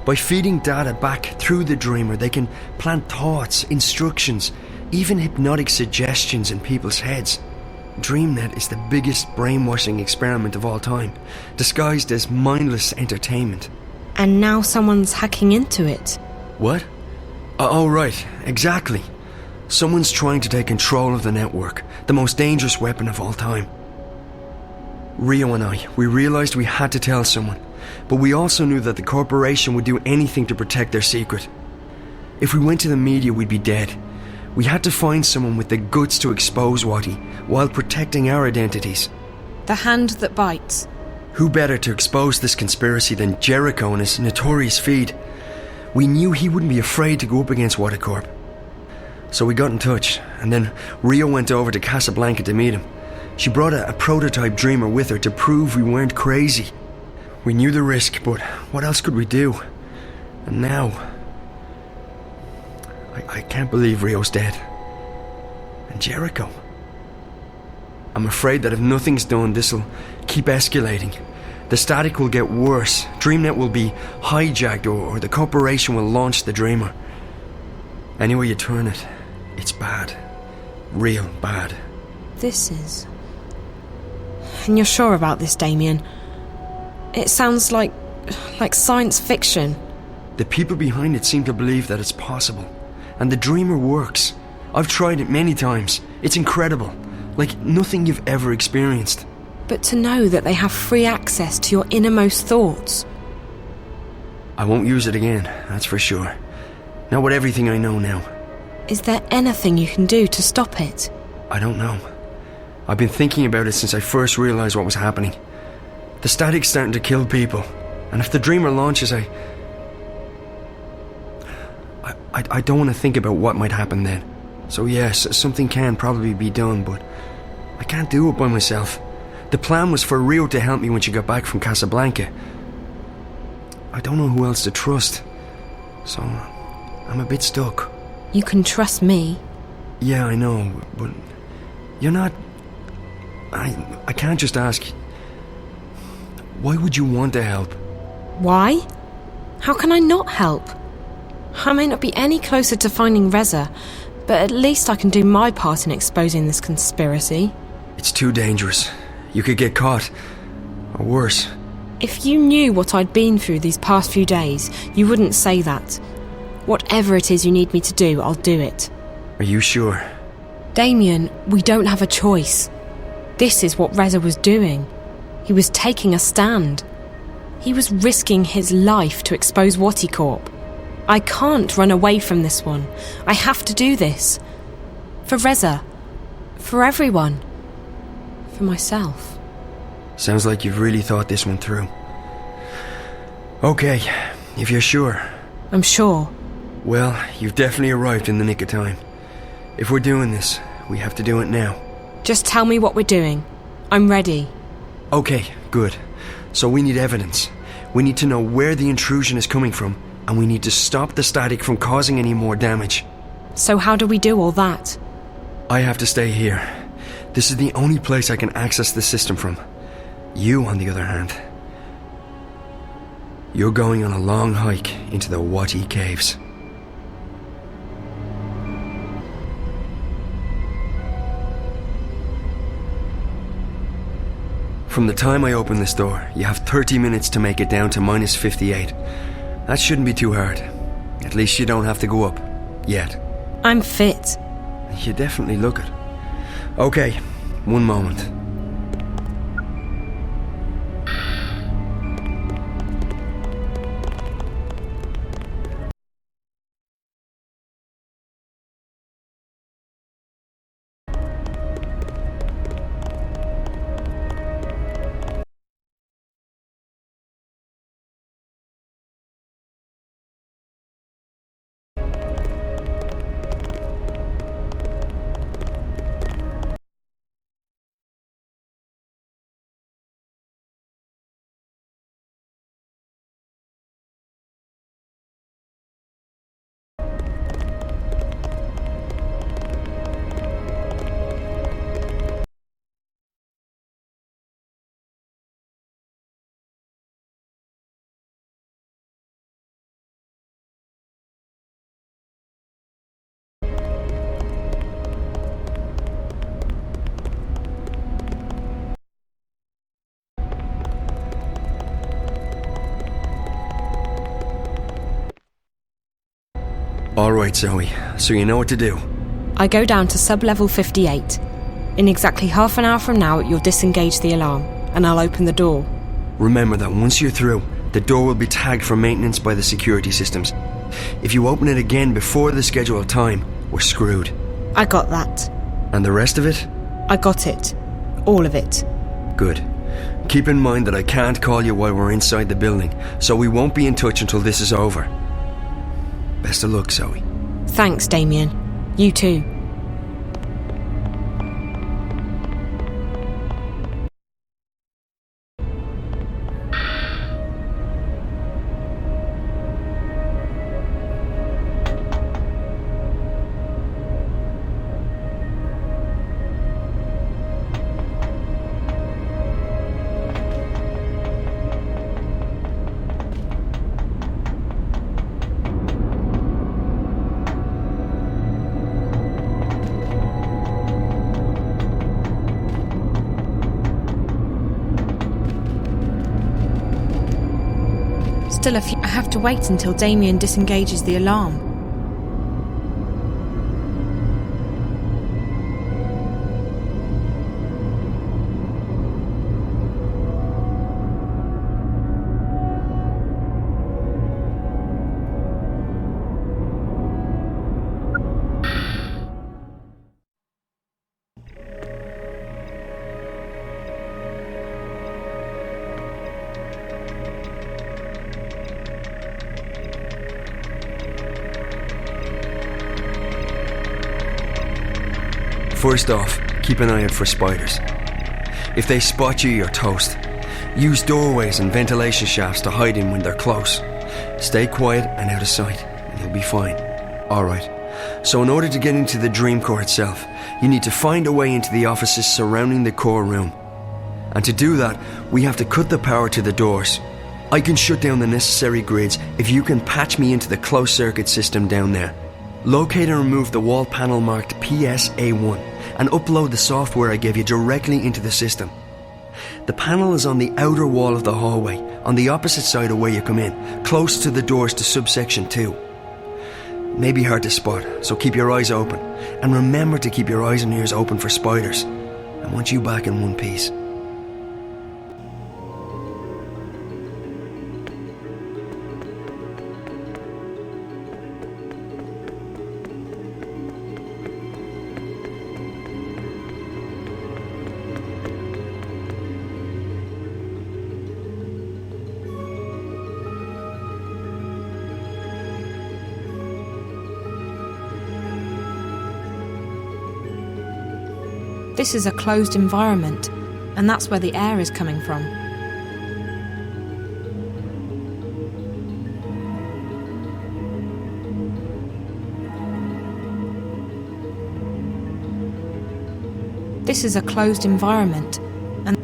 By feeding data back through the Dreamer, they can plant thoughts, instructions, even hypnotic suggestions in people's heads. DreamNet is the biggest brainwashing experiment of all time, disguised as mindless entertainment. And now someone's hacking into it. What? Oh, right, exactly. Someone's trying to take control of the network, the most dangerous weapon of all time. Rio and I, we realized we had to tell someone, but we also knew that the corporation would do anything to protect their secret. If we went to the media, we'd be dead. We had to find someone with the guts to expose Wadi, while protecting our identities. The hand that bites. Who better to expose this conspiracy than Jericho and his notorious feed? We knew he wouldn't be afraid to go up against Watercorp. So we got in touch, and then Rio went over to Casablanca to meet him. She brought a prototype Dreamer with her to prove we weren't crazy. We knew the risk, but what else could we do? And now... I can't believe Rio's dead. And Jericho. I'm afraid that if nothing's done, this'll keep escalating. The static will get worse. DreamNet will be hijacked, or the corporation will launch the Dreamer. Any way you turn it, it's bad. Real bad. This is... And you're sure about this, Damien? It sounds like science fiction. The people behind it seem to believe that it's possible. And the Dreamer works. I've tried it many times. It's incredible. Like nothing you've ever experienced. But to know that they have free access to your innermost thoughts. I won't use it again, that's for sure. Not with everything I know now. Is there anything you can do to stop it? I don't know. I've been thinking about it since I first realized what was happening. The static's starting to kill people, and if the Dreamer launches, I don't want to think about what might happen then. So yes, something can probably be done, but I can't do it by myself. The plan was for Rio to help me when she got back from Casablanca. I don't know who else to trust, so I'm a bit stuck. You can trust me. Yeah, I know, but you're not... I can't just ask. Why would you want to help? Why? How can I not help? I may not be any closer to finding Reza, but at least I can do my part in exposing this conspiracy. It's too dangerous. You could get caught. Or worse. If you knew what I'd been through these past few days, you wouldn't say that. Whatever it is you need me to do, I'll do it. Are you sure? Damien, we don't have a choice. This is what Reza was doing. He was taking a stand. He was risking his life to expose Wati Corp. I can't run away from this one. I have to do this. For Reza. For everyone. For myself. Sounds like you've really thought this one through. Okay, if you're sure. I'm sure. Well, you've definitely arrived in the nick of time. If we're doing this, we have to do it now. Just tell me what we're doing. I'm ready. Okay, good. So we need evidence. We need to know where the intrusion is coming from, and we need to stop the static from causing any more damage. So how do we do all that? I have to stay here. This is the only place I can access the system from. You, on the other hand, you're going on a long hike into the Wati Caves. From the time I open this door, you have 30 minutes to make it down to minus 58. That shouldn't be too hard. At least you don't have to go up. Yet. I'm fit. You definitely look it. Okay, one moment. Alright, Zoe, so you know what to do. I go down to sub-level 58. In exactly half an hour from now, you'll disengage the alarm, and I'll open the door. Remember that once you're through, the door will be tagged for maintenance by the security systems. If you open it again before the scheduled time, we're screwed. I got that. And the rest of it? I got it. All of it. Good. Keep in mind that I can't call you while we're inside the building, so we won't be in touch until this is over. Best of luck, Zoe. Thanks, Damien. You too. Still I have to wait until Damien disengages the alarm. First off, keep an eye out for spiders. If they spot you, you're toast. Use doorways and ventilation shafts to hide in when they're close. Stay quiet and out of sight, and you'll be fine. Alright, so in order to get into the dream core itself, you need to find a way into the offices surrounding the core room. And to do that, we have to cut the power to the doors. I can shut down the necessary grids if you can patch me into the closed circuit system down there. Locate and remove the wall panel marked PSA1 and upload the software I gave you directly into the system. The panel is on the outer wall of the hallway, on the opposite side of where you come in, close to the doors to subsection 2. May be hard to spot, so keep your eyes open. And remember to keep your eyes and ears open for spiders. I want you back in one piece. This is a closed environment, and that's where the air is coming from. This is a closed environment, and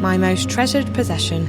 my most treasured possession.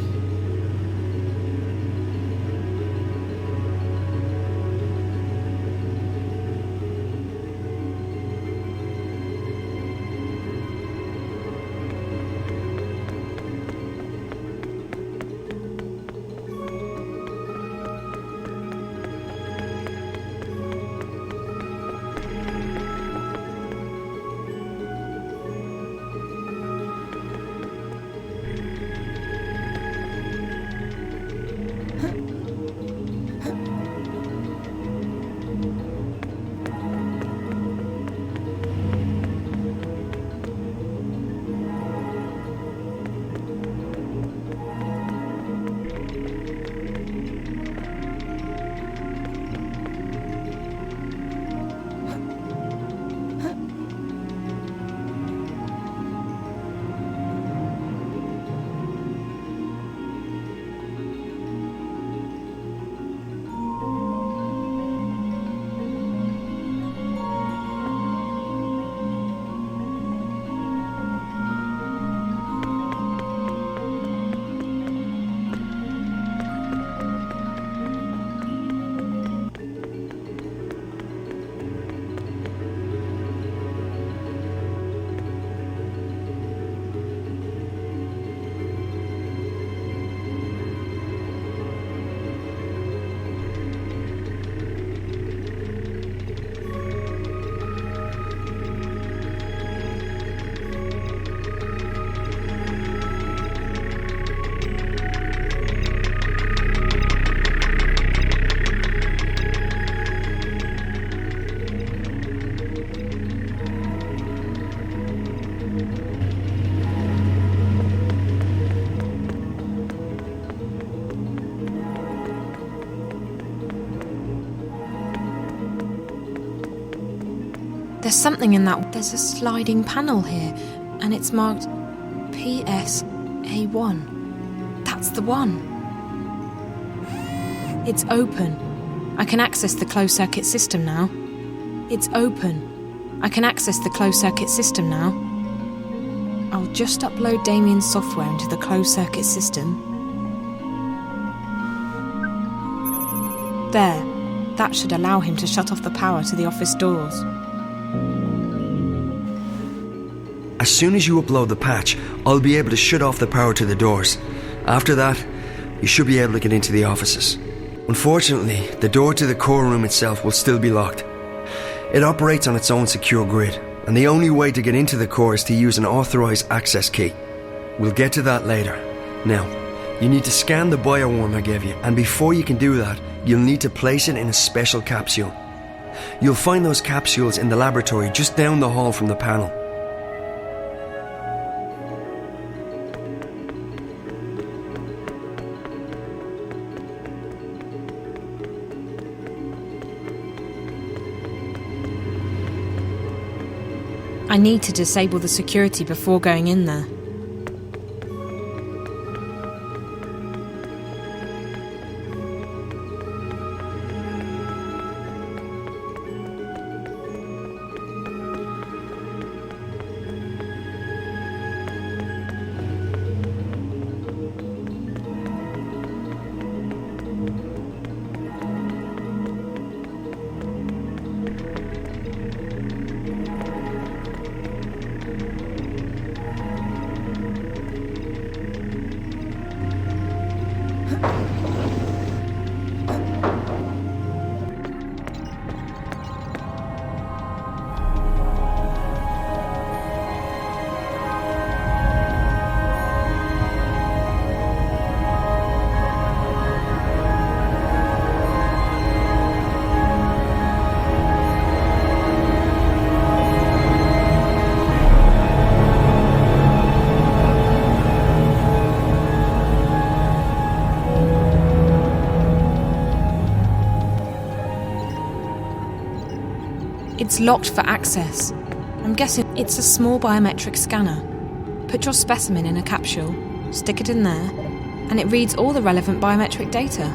There's something in that. There's a sliding panel here, and it's marked PSA1. That's the one. It's open. I can access the closed-circuit system now. It's open. I can access the closed-circuit system now. I'll just upload Damien's software into the closed-circuit system. There. That should allow him to shut off the power to the office doors. As soon as you upload the patch, I'll be able to shut off the power to the doors. After that, you should be able to get into the offices. Unfortunately, the door to the core room itself will still be locked. It operates on its own secure grid, and the only way to get into the core is to use an authorized access key. We'll get to that later. Now, you need to scan the bioworm I gave you, and before you can do that, you'll need to place it in a special capsule. You'll find those capsules in the laboratory just down the hall from the panel. I need to disable the security before going in there. It's locked for access. I'm guessing it's a small biometric scanner. Put your specimen in a capsule, stick it in there, and it reads all the relevant biometric data.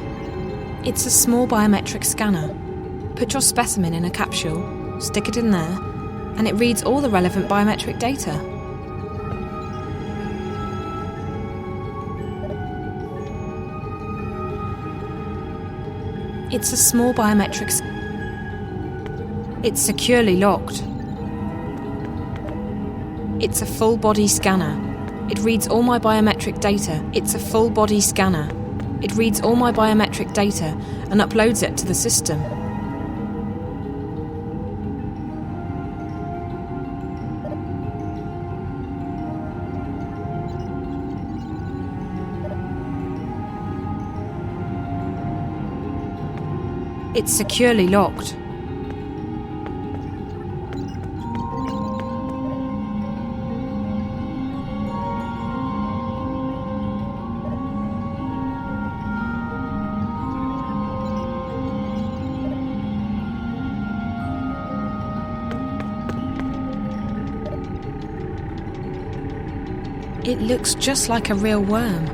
It's a small biometric scanner. Put your specimen in a capsule, stick it in there, and it reads all the relevant biometric data. It's a small biometric scanner. It's securely locked. It's a full-body scanner. It reads all my biometric data. It's a full-body scanner. It reads all my biometric data and uploads it to the system. It's securely locked. It looks just like a real worm.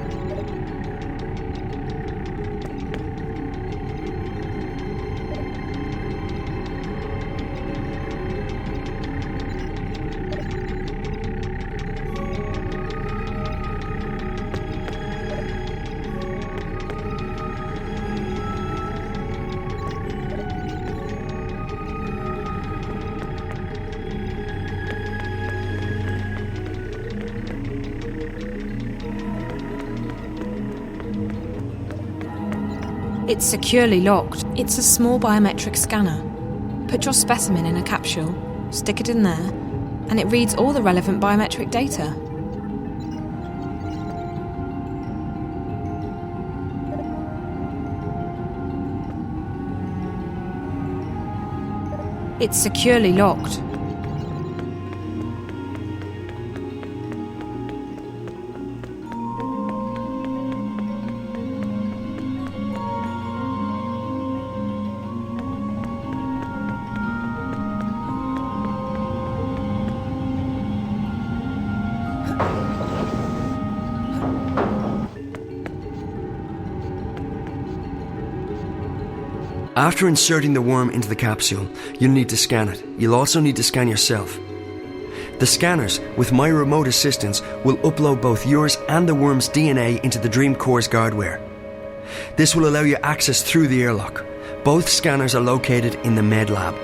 It's securely locked. It's a small biometric scanner. Put your specimen in a capsule, stick it in there, and it reads all the relevant biometric data. It's securely locked. After inserting the worm into the capsule, you'll need to scan it. You'll also need to scan yourself. The scanners, with my remote assistance, will upload both yours and the worm's DNA into the Dream Core's guardware. This will allow you access through the airlock. Both scanners are located in the med lab.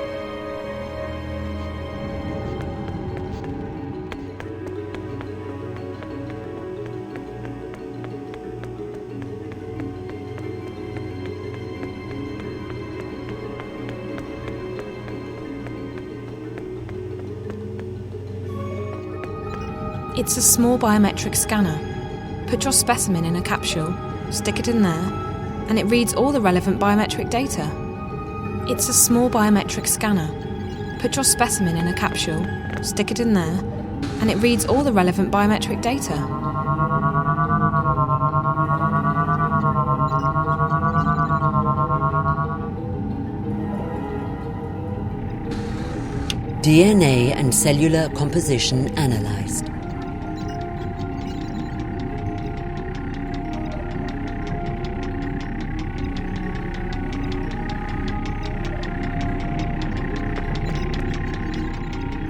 It's a small biometric scanner. Put your specimen in a capsule, stick it in there, and it reads all the relevant biometric data. It's a small biometric scanner. Put your specimen in a capsule, stick it in there, and it reads all the relevant biometric data. DNA and cellular composition analyzed.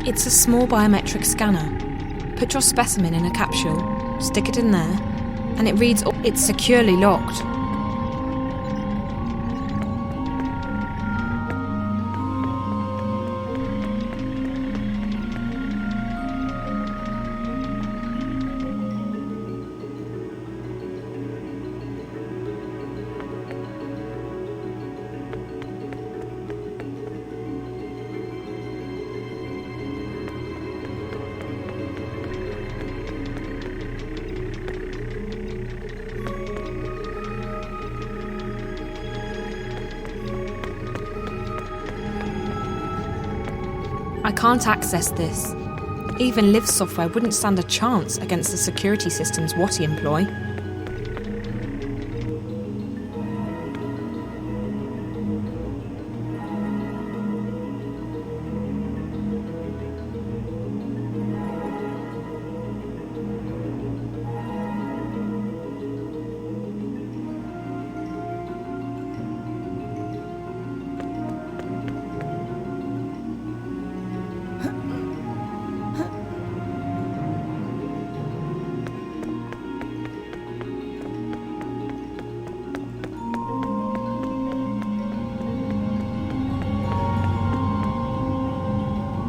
It's a small biometric scanner. Put your specimen in a capsule, stick it in there, and it reads all. It's securely locked. I can't access this. Even Liv's software wouldn't stand a chance against the security systems Watty employ.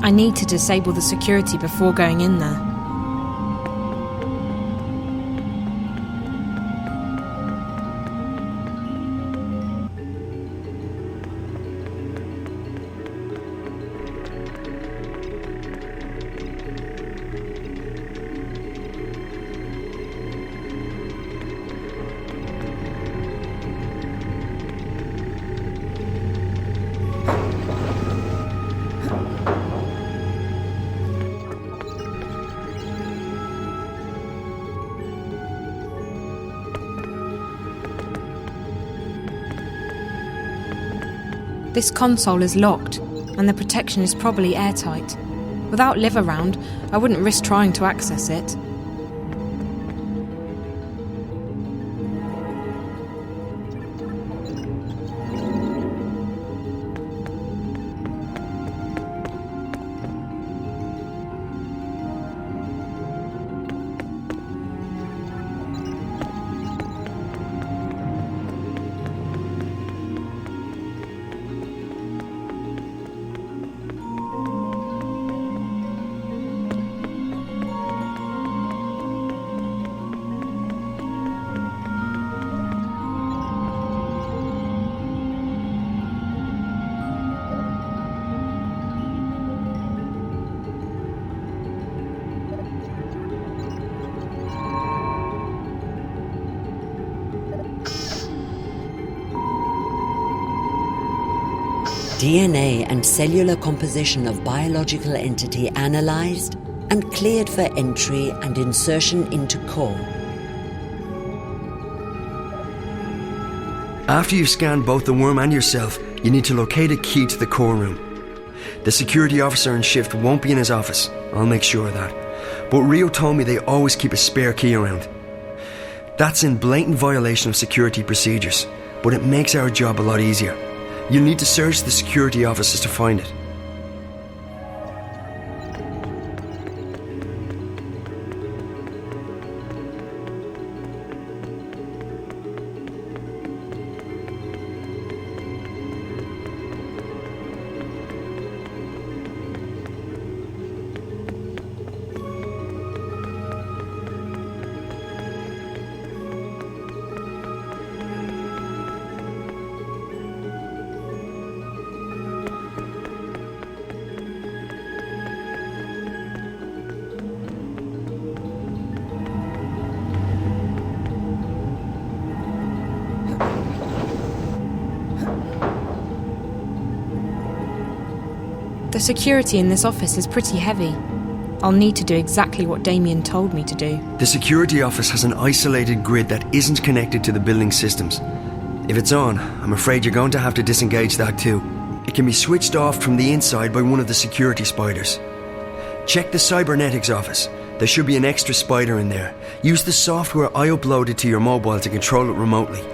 I need to disable the security before going in there. This console is locked, and the protection is probably airtight. Without Liv around, I wouldn't risk trying to access it. DNA and cellular composition of biological entity analyzed and cleared for entry and insertion into core. After you've scanned both the worm and yourself, you need to locate a key to the core room. The security officer in shift won't be in his office. I'll make sure of that. But Rio told me they always keep a spare key around. That's in blatant violation of security procedures, but it makes our job a lot easier. You'll need to search the security offices to find it. The security in this office is pretty heavy. I'll need to do exactly what Damien told me to do. The security office has an isolated grid that isn't connected to the building systems. If it's on, I'm afraid you're going to have to disengage that too. It can be switched off from the inside by one of the security spiders. Check the cybernetics office. There should be an extra spider in there. Use the software I uploaded to your mobile to control it remotely.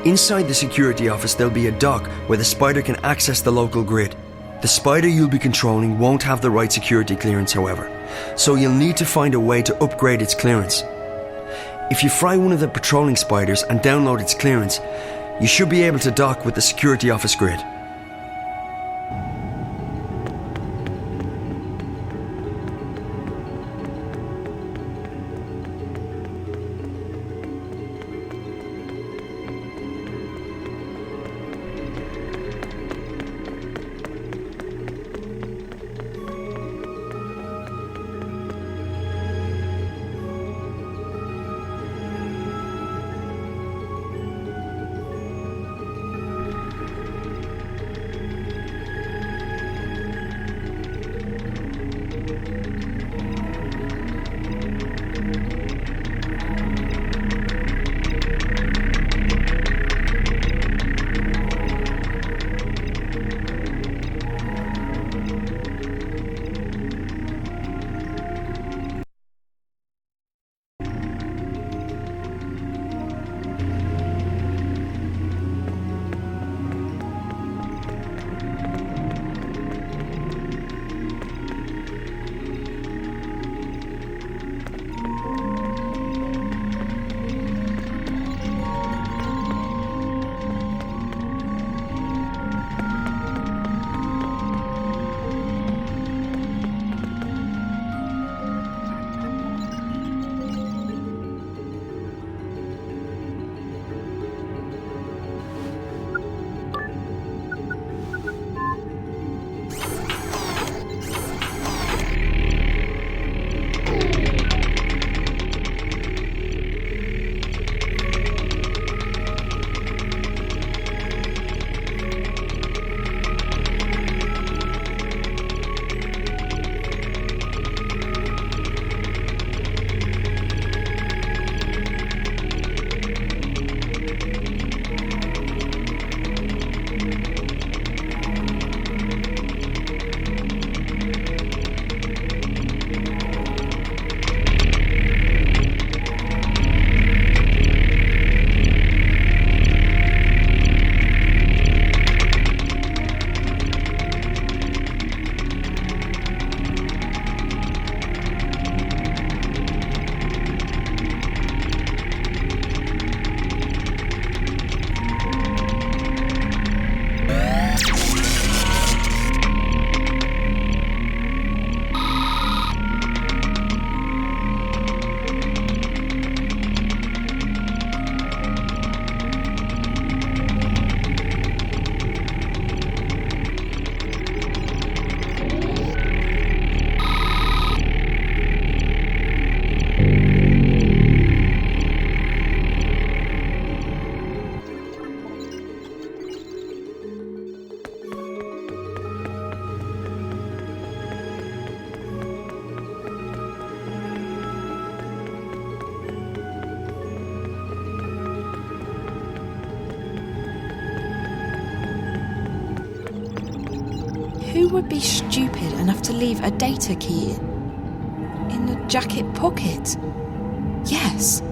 Inside the security office there'll be a dock where the spider can access the local grid. The spider you'll be controlling won't have the right security clearance, however, so you'll need to find a way to upgrade its clearance. If you fry one of the patrolling spiders and download its clearance, you should be able to dock with the security office grid. Who would be stupid enough to leave a data key in a jacket pocket? Yes,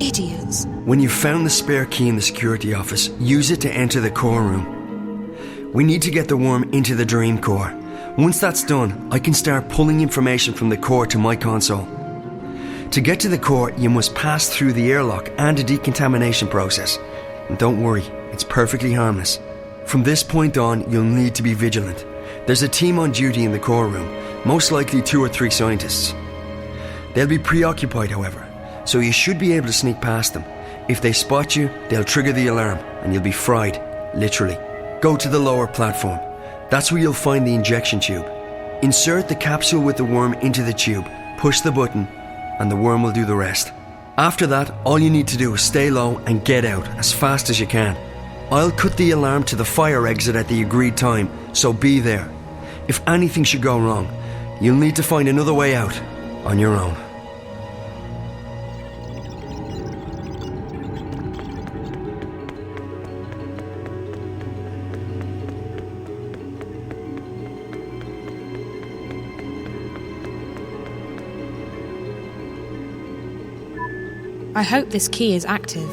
idiots. When you've found the spare key in the security office, use it to enter the core room. We need to get the worm into the dream core. Once that's done, I can start pulling information from the core to my console. To get to the core, you must pass through the airlock and a decontamination process. And don't worry, it's perfectly harmless. From this point on, you'll need to be vigilant. There's a team on duty in the core room, most likely 2 or 3 scientists. They'll be preoccupied, however, so you should be able to sneak past them. If they spot you, they'll trigger the alarm and you'll be fried, literally. Go to the lower platform. That's where you'll find the injection tube. Insert the capsule with the worm into the tube, push the button, and the worm will do the rest. After that, all you need to do is stay low and get out as fast as you can. I'll cut the alarm to the fire exit at the agreed time, so be there. If anything should go wrong, you'll need to find another way out on your own. I hope this key is active.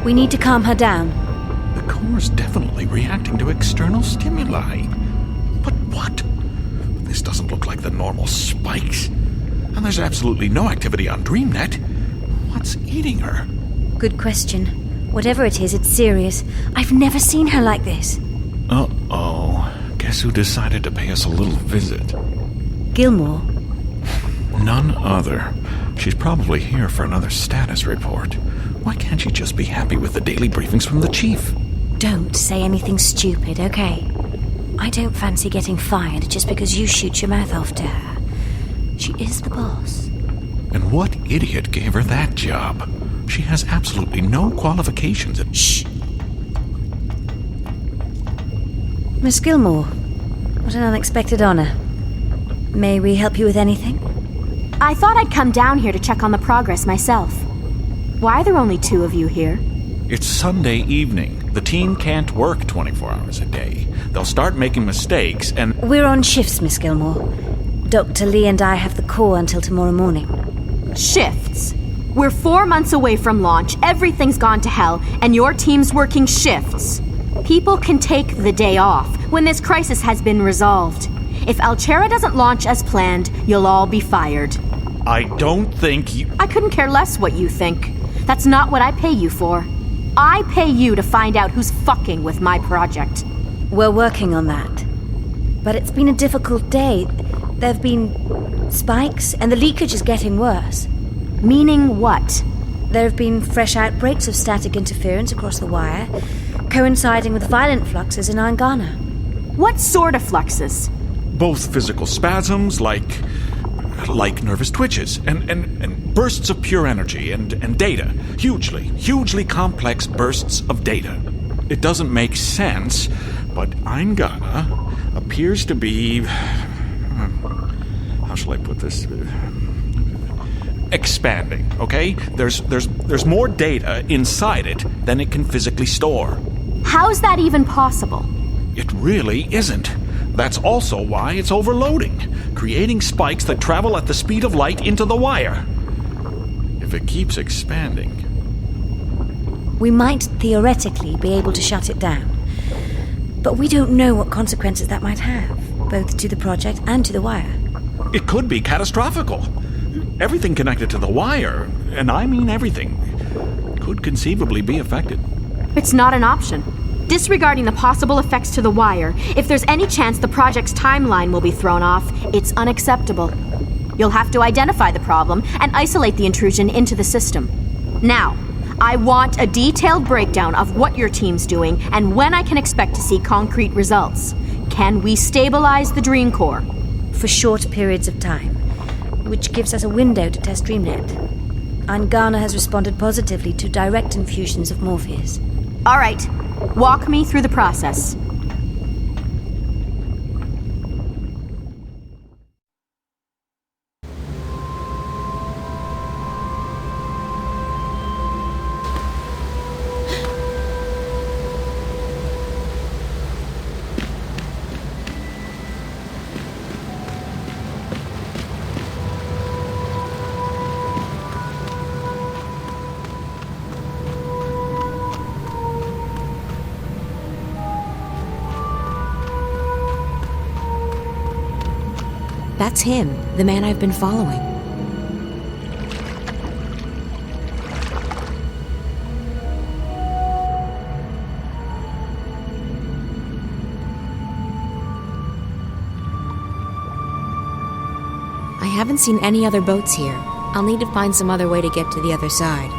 We need to calm her down. The core's definitely reacting to external stimuli. But what? This doesn't look like the normal spikes. And there's absolutely no activity on DreamNet. What's eating her? Good question. Whatever it is, it's serious. I've never seen her like this. Uh-oh. Guess who decided to pay us a little visit? Gilmore? None other. She's probably here for another status report. Why can't she just be happy with the daily briefings from the chief? Don't say anything stupid, okay? I don't fancy getting fired just because you shoot your mouth off to her. She is the boss. And what idiot gave her that job? She has absolutely no qualifications. Shh! Miss Gilmore, what an unexpected honor. May we help you with anything? I thought I'd come down here to check on the progress myself. Why are there only 2 of you here? It's Sunday evening. The team can't work 24 hours a day. They'll start making mistakes and... We're on shifts, Miss Gilmore. Dr. Lee and I have the core until tomorrow morning. Shifts? We're 4 months away from launch, everything's gone to hell, and your team's working shifts. People can take the day off when this crisis has been resolved. If Archera doesn't launch as planned, you'll all be fired. I don't think you... I couldn't care less what you think. That's not what I pay you for. I pay you to find out who's fucking with my project. We're working on that. But it's been a difficult day. There have been spikes, and the leakage is getting worse. Meaning what? There have been fresh outbreaks of static interference across the wire, coinciding with violent fluxes in Angana. What sort of fluxes? Both physical spasms, like nervous twitches, and bursts of pure energy, and data. Hugely complex bursts of data. It doesn't make sense, but Angana appears to be... how shall I put this? Expanding, okay? There's more data inside it than it can physically store. How's that even possible? It really isn't. That's also why it's overloading, creating spikes that travel at the speed of light into the wire. If it keeps expanding... We might theoretically be able to shut it down. But we don't know what consequences that might have, both to the project and to the wire. It could be catastrophical. Everything connected to the wire, and I mean everything, could conceivably be affected. It's not an option. Disregarding the possible effects to the wire, if there's any chance the project's timeline will be thrown off, it's unacceptable. You'll have to identify the problem and isolate the intrusion into the system. Now, I want a detailed breakdown of what your team's doing and when I can expect to see concrete results. Can we stabilize the Dream Core? For short periods of time, which gives us a window to test DreamNet. Angana has responded positively to direct infusions of Morpheus. All right. Walk me through the process. That's him, the man I've been following. I haven't seen any other boats here. I'll need to find some other way to get to the other side.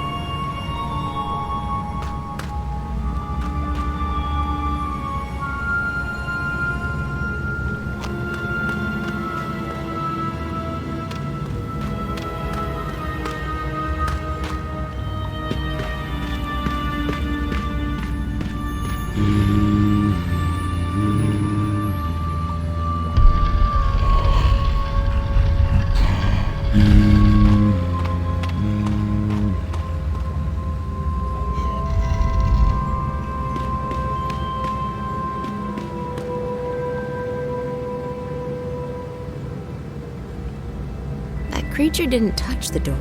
Creature didn't touch the door.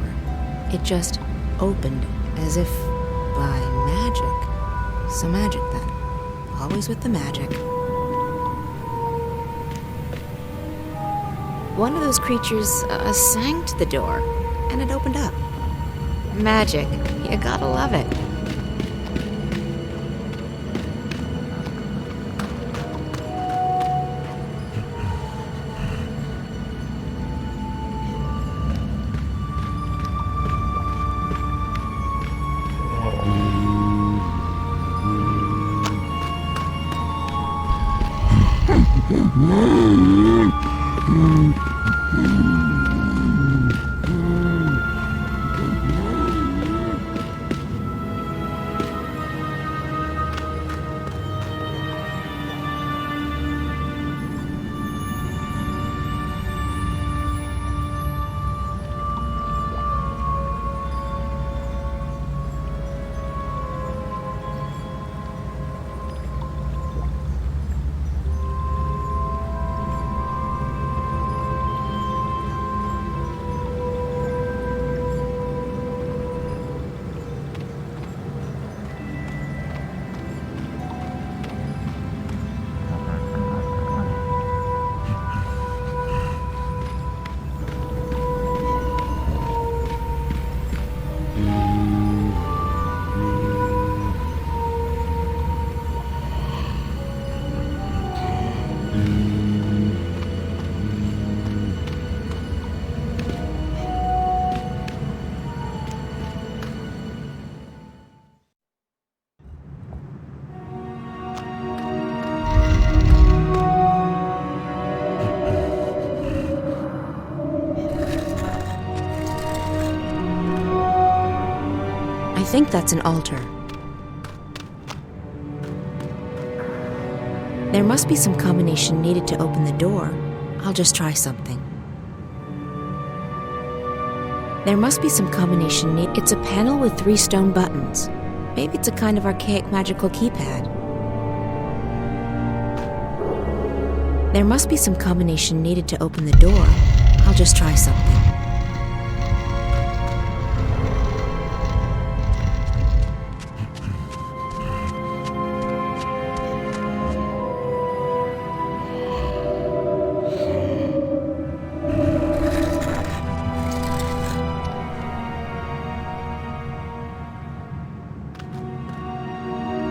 It just opened as if by magic. Some magic then. Always with the magic. One of those creatures sang to the door, and it opened up. Magic. You gotta love it. think that's an altar. There must be some combination needed to open the door. I'll just try something. There must be some combination needed. It's a panel with 3 stone buttons. Maybe it's a kind of archaic magical keypad. There must be some combination needed to open the door. I'll just try something.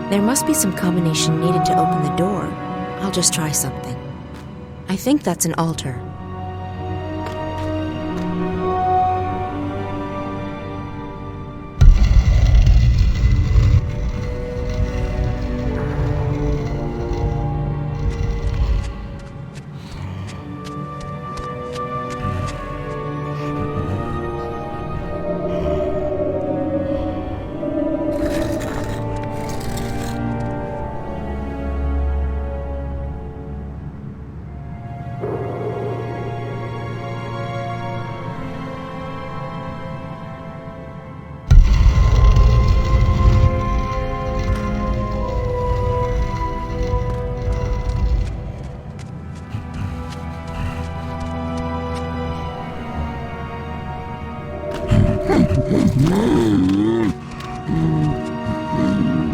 There must be some combination needed to open the door. I'll just try something. I think that's an altar.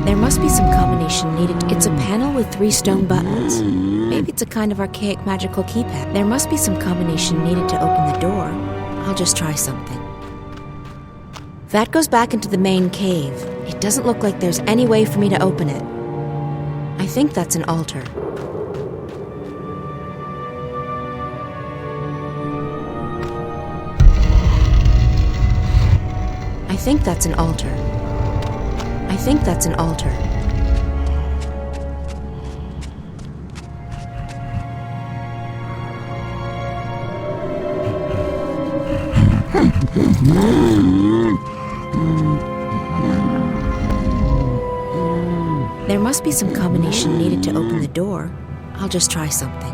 There must be some combination needed. It's a panel with 3 stone buttons. Maybe it's a kind of archaic magical keypad. There must be some combination needed to open the door. I'll just try something. That goes back into the main cave. It doesn't look like there's any way for me to open it. I think that's an altar. I think that's an altar. I think that's an altar. There must be some combination needed to open the door. I'll just try something.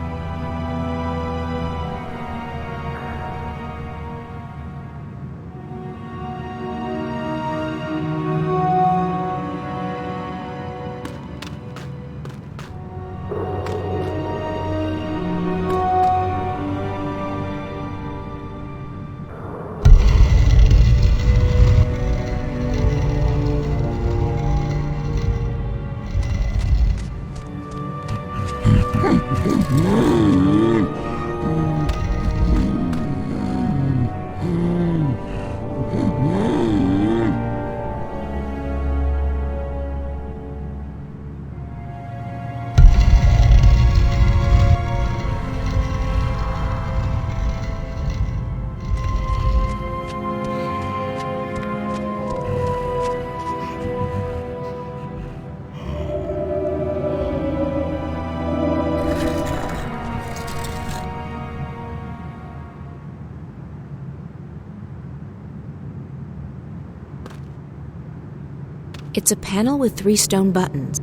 It's a panel with 3 stone buttons.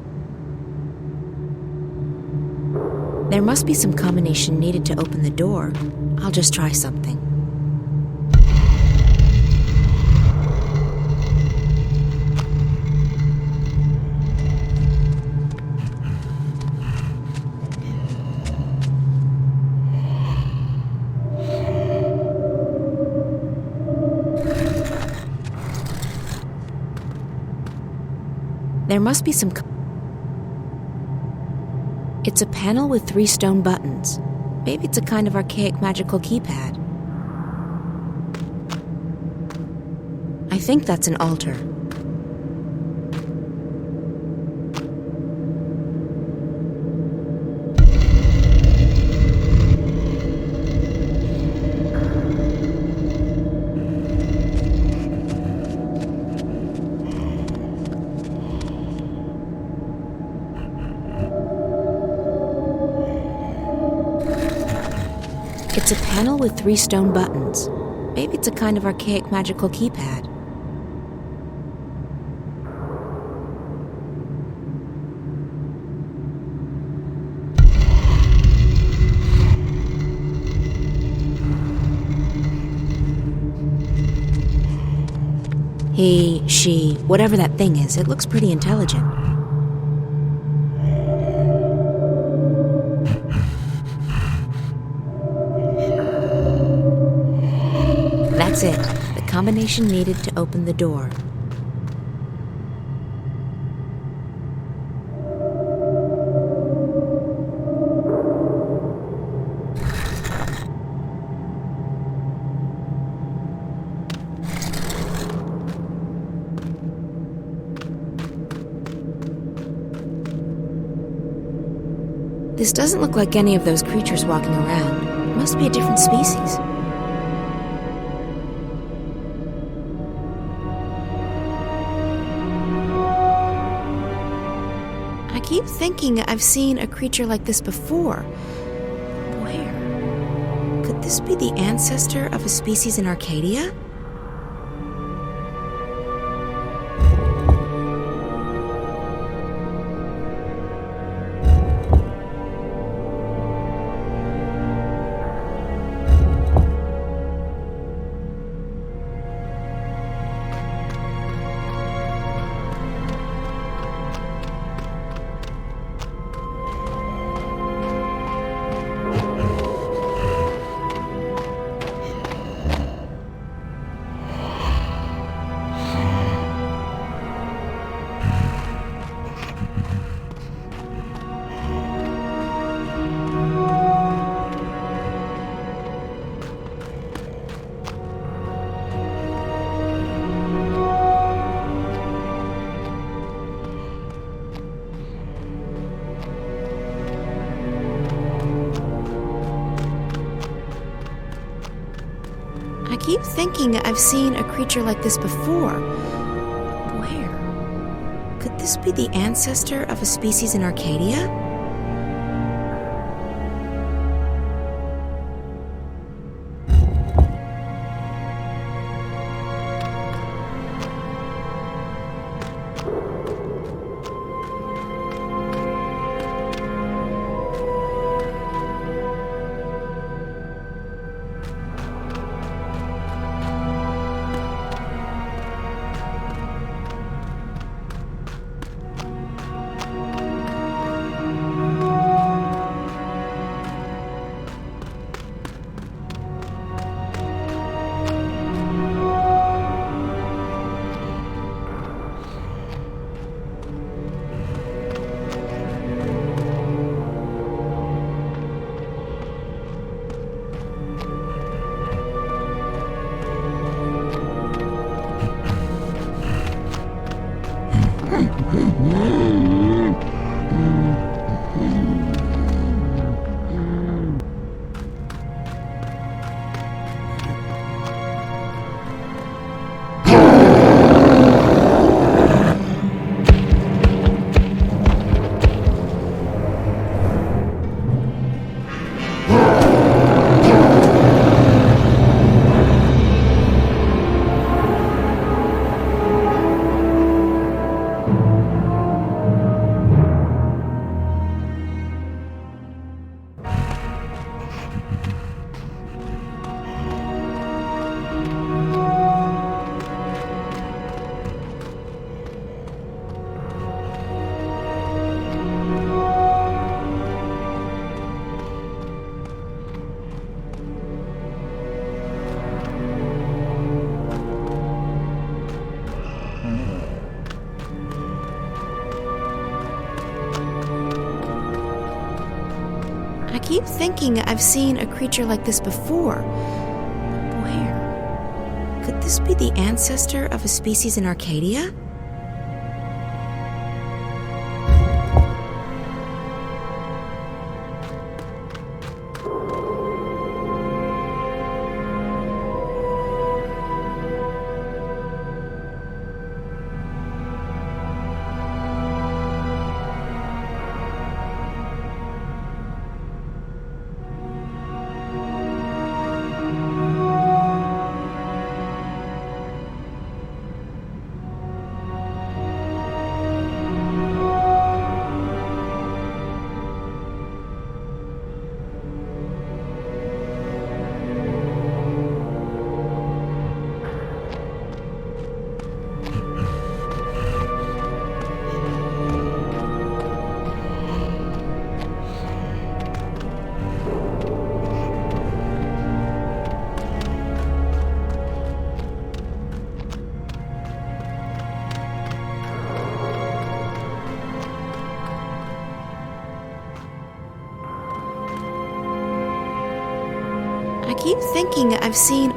There must be some combination needed to open the door. I'll just try something. There must be some... It's a panel with 3 stone buttons. Maybe it's a kind of archaic magical keypad. I think that's an altar. It's a panel with 3 stone buttons. Maybe it's a kind of archaic magical keypad. He, she, whatever that thing is, it looks pretty intelligent. That's it. The combination needed to open the door. This doesn't look like any of those creatures walking around. It must be a different species. I keep thinking I've seen a creature like this before. Where? Could this be the ancestor of a species in Arcadia? I keep thinking I've seen a creature like this before. Where? Could this be the ancestor of a species in Arcadia? I keep thinking I've seen a creature like this before. Where? Could this be the ancestor of a species in Arcadia? keep thinking I've seen...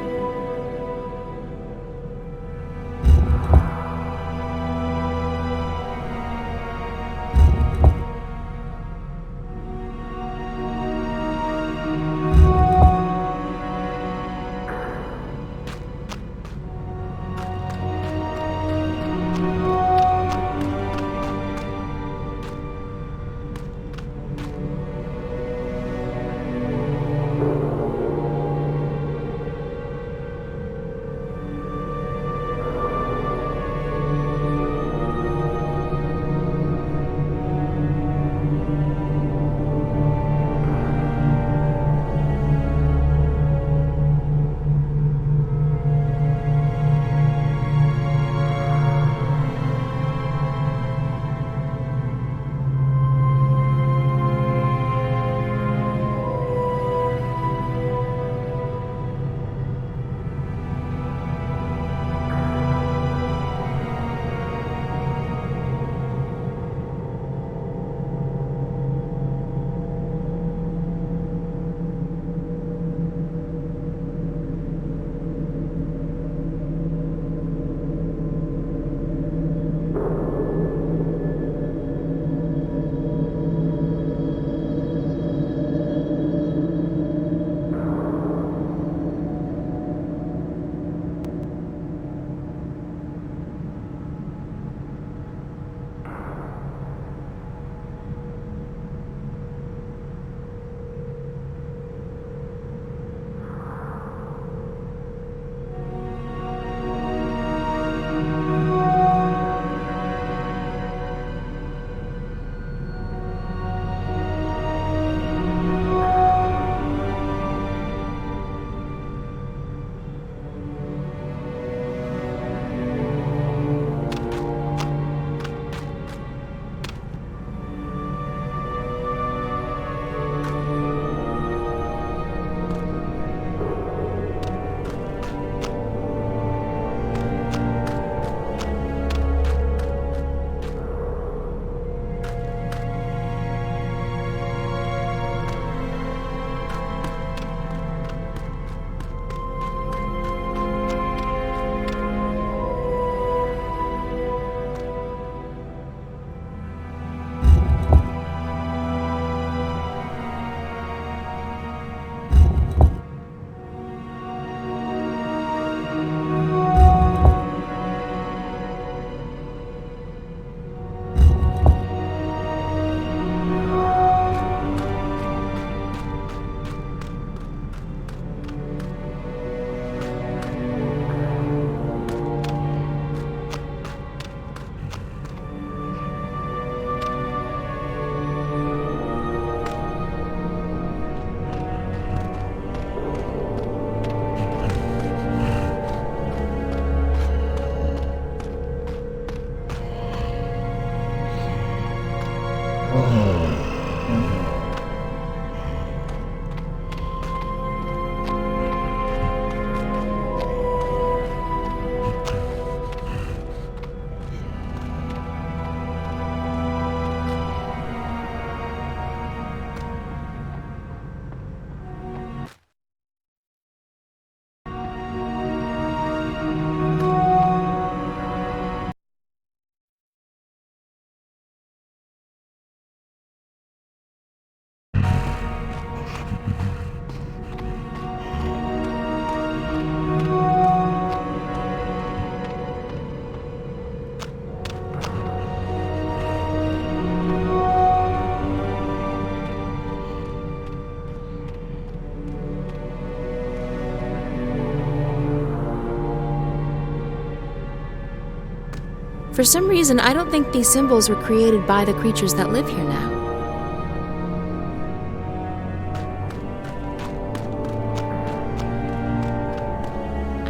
For some reason, I don't think these symbols were created by the creatures that live here now.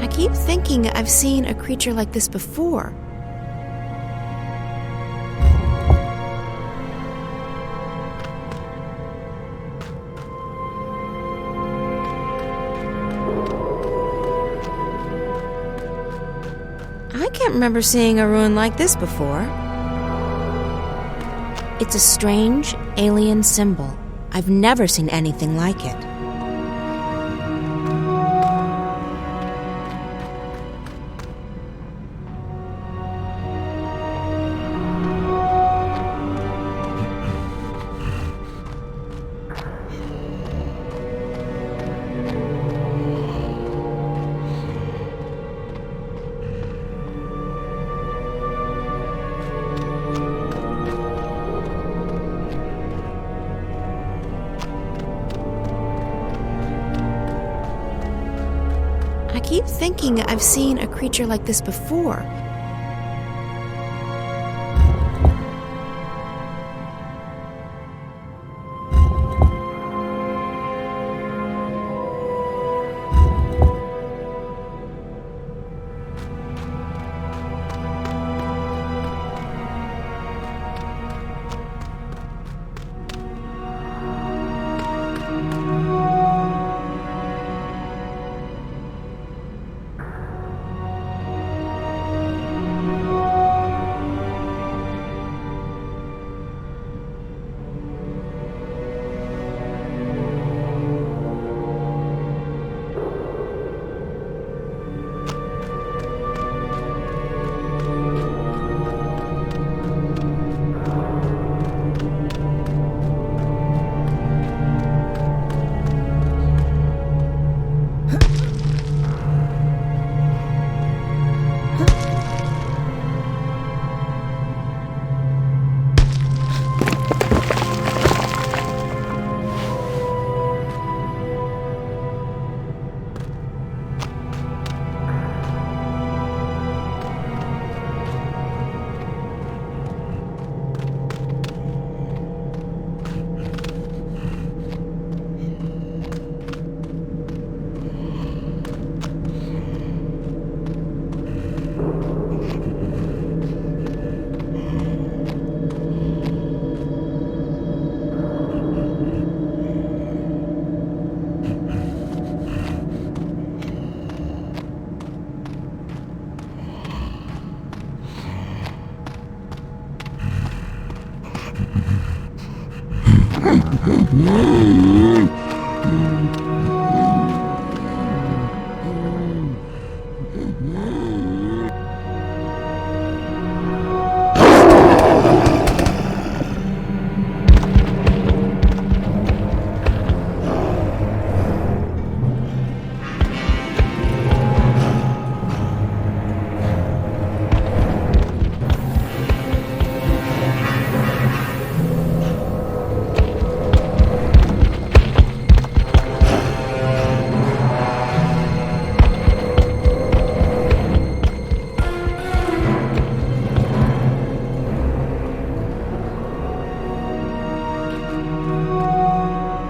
I keep thinking I've seen a creature like this before. I can't remember seeing a ruin like this before. It's a strange, alien symbol. I've never seen anything like it. thinking I've seen a creature like this before.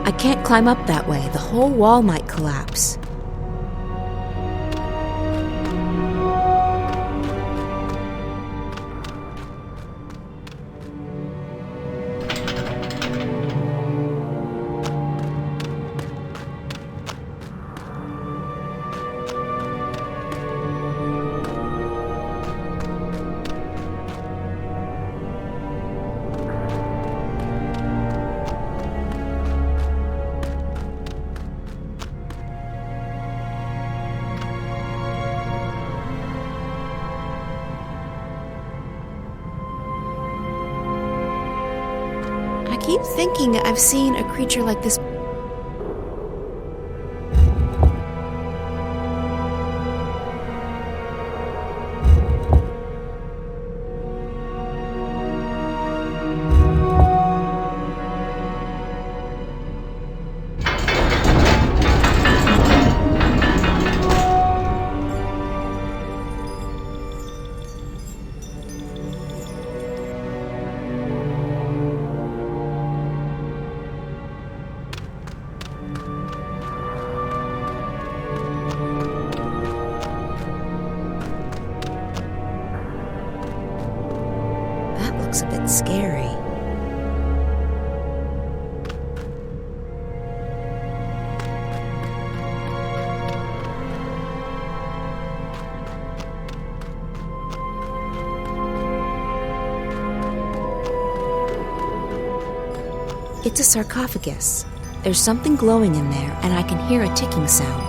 I can't climb up that way. The whole wall might collapse. I keep thinking I've seen a creature like this. Looks a bit scary. It's a sarcophagus. There's something glowing in there, and I can hear a ticking sound.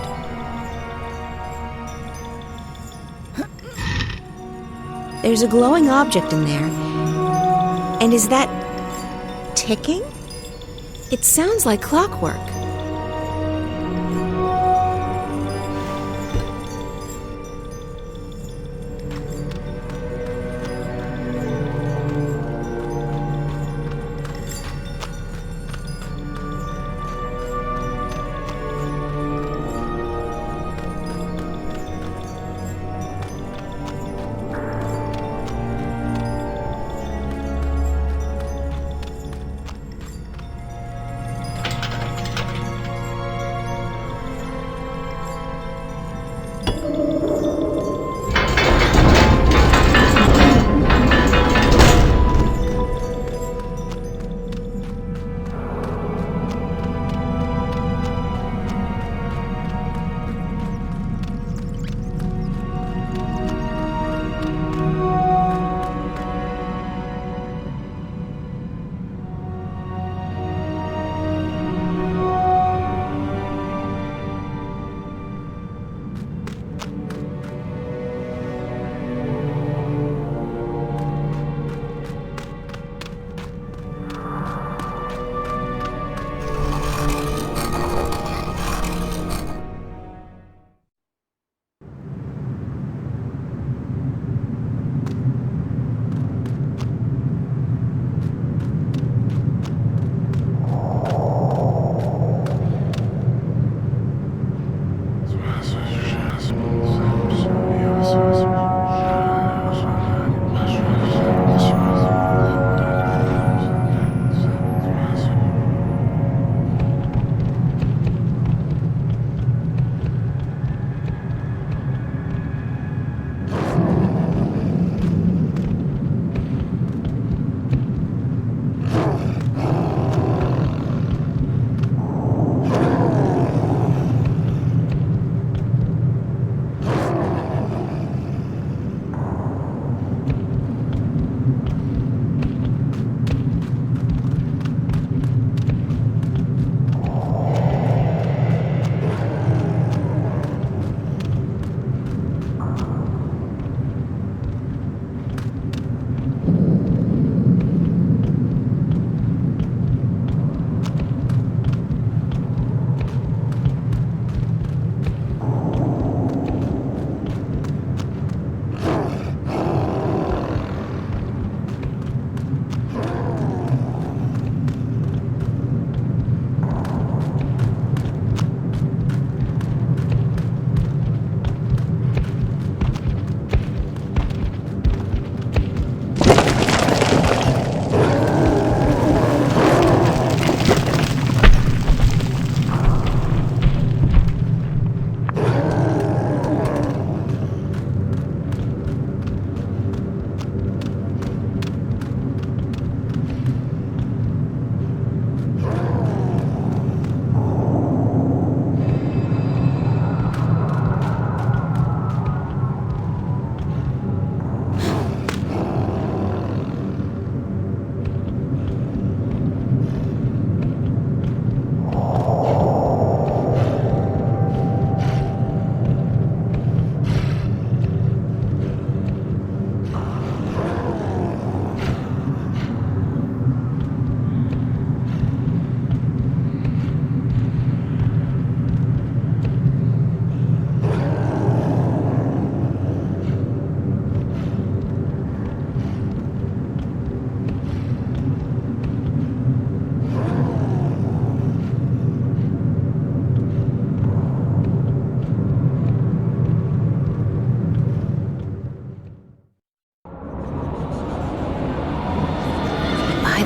There's a glowing object in there. And is that ticking? It sounds like clockwork.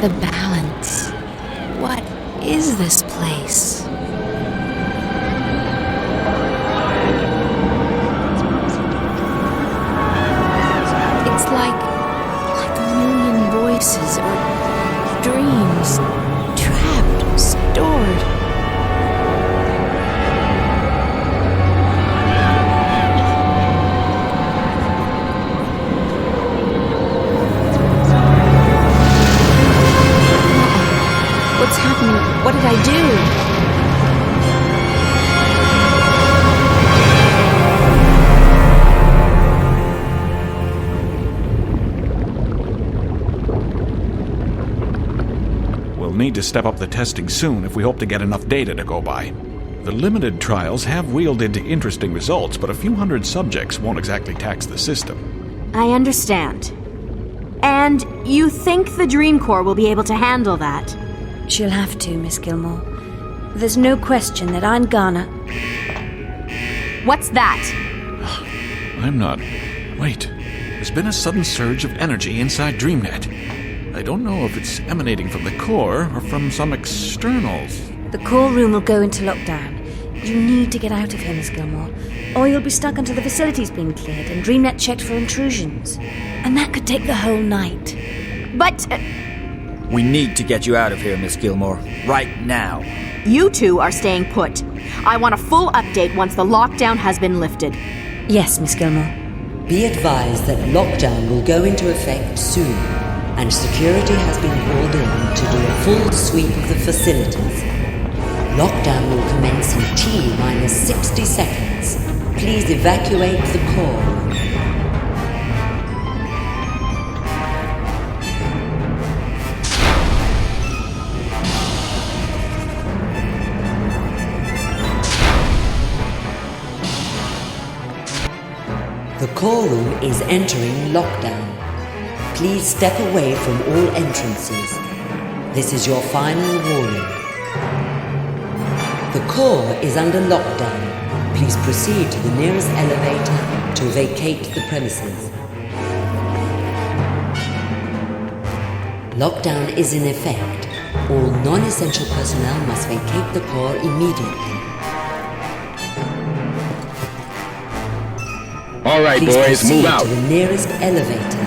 the balance. What is this place? It's like a million voices or dreams, trapped, stored. What's happening? What did I do? We'll need to step up the testing soon if we hope to get enough data to go by. The limited trials have wielded interesting results, but a few hundred subjects won't exactly tax the system. I understand. And you think the Dream Corps will be able to handle that? She'll have to, Miss Gilmore. There's no question that I'm gonna... What's that? I'm not... Wait. There's been a sudden surge of energy inside DreamNet. I don't know if it's emanating from the core or from some externals. The core room will go into lockdown. You need to get out of here, Miss Gilmore, or you'll be stuck until the facility's been cleared and DreamNet checked for intrusions. And that could take the whole night. But... We need to get you out of here, Miss Gilmore. Right now. You two are staying put. I want a full update once the lockdown has been lifted. Yes, Miss Gilmore. Be advised that lockdown will go into effect soon, and security has been called in to do a full sweep of the facilities. Lockdown will commence in T-minus 60 seconds. Please evacuate the core. The core room is entering lockdown. Please step away from all entrances. This is your final warning. The core is under lockdown. Please proceed to the nearest elevator to vacate the premises. Lockdown is in effect. All non-essential personnel must vacate the core immediately. All right, Please boys, proceed move out. to the nearest elevator.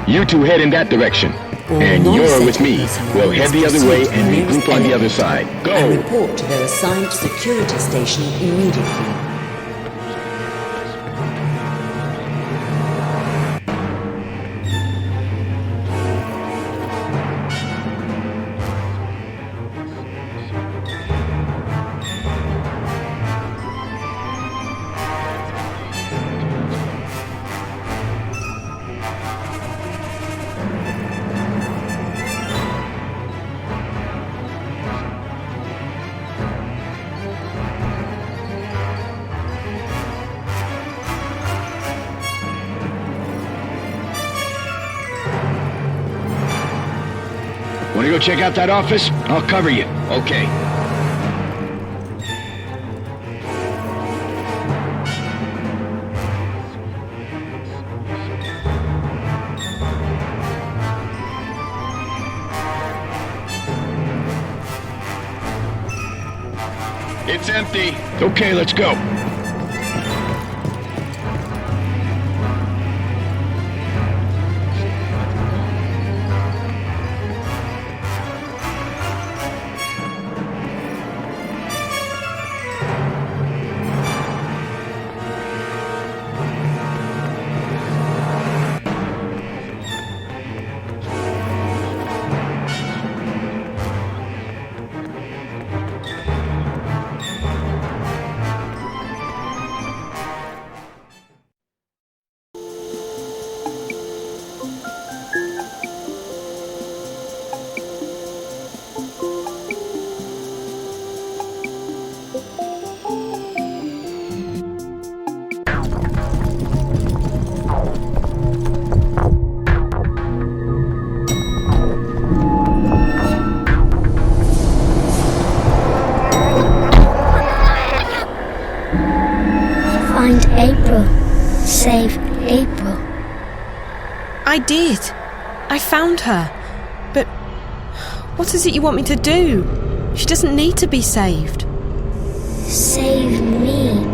You two head in that direction. All And you're non-essential with me. personnel We'll head must the other proceed way to the and nearest regroup on the other elevator side. Go! And report to their assigned security station immediately. Want to go check out that office? I'll cover you. Okay. It's empty. Okay, let's go. Find April. Save April. I did. I found her. But what is it you want me to do? She doesn't need to be saved. Save me.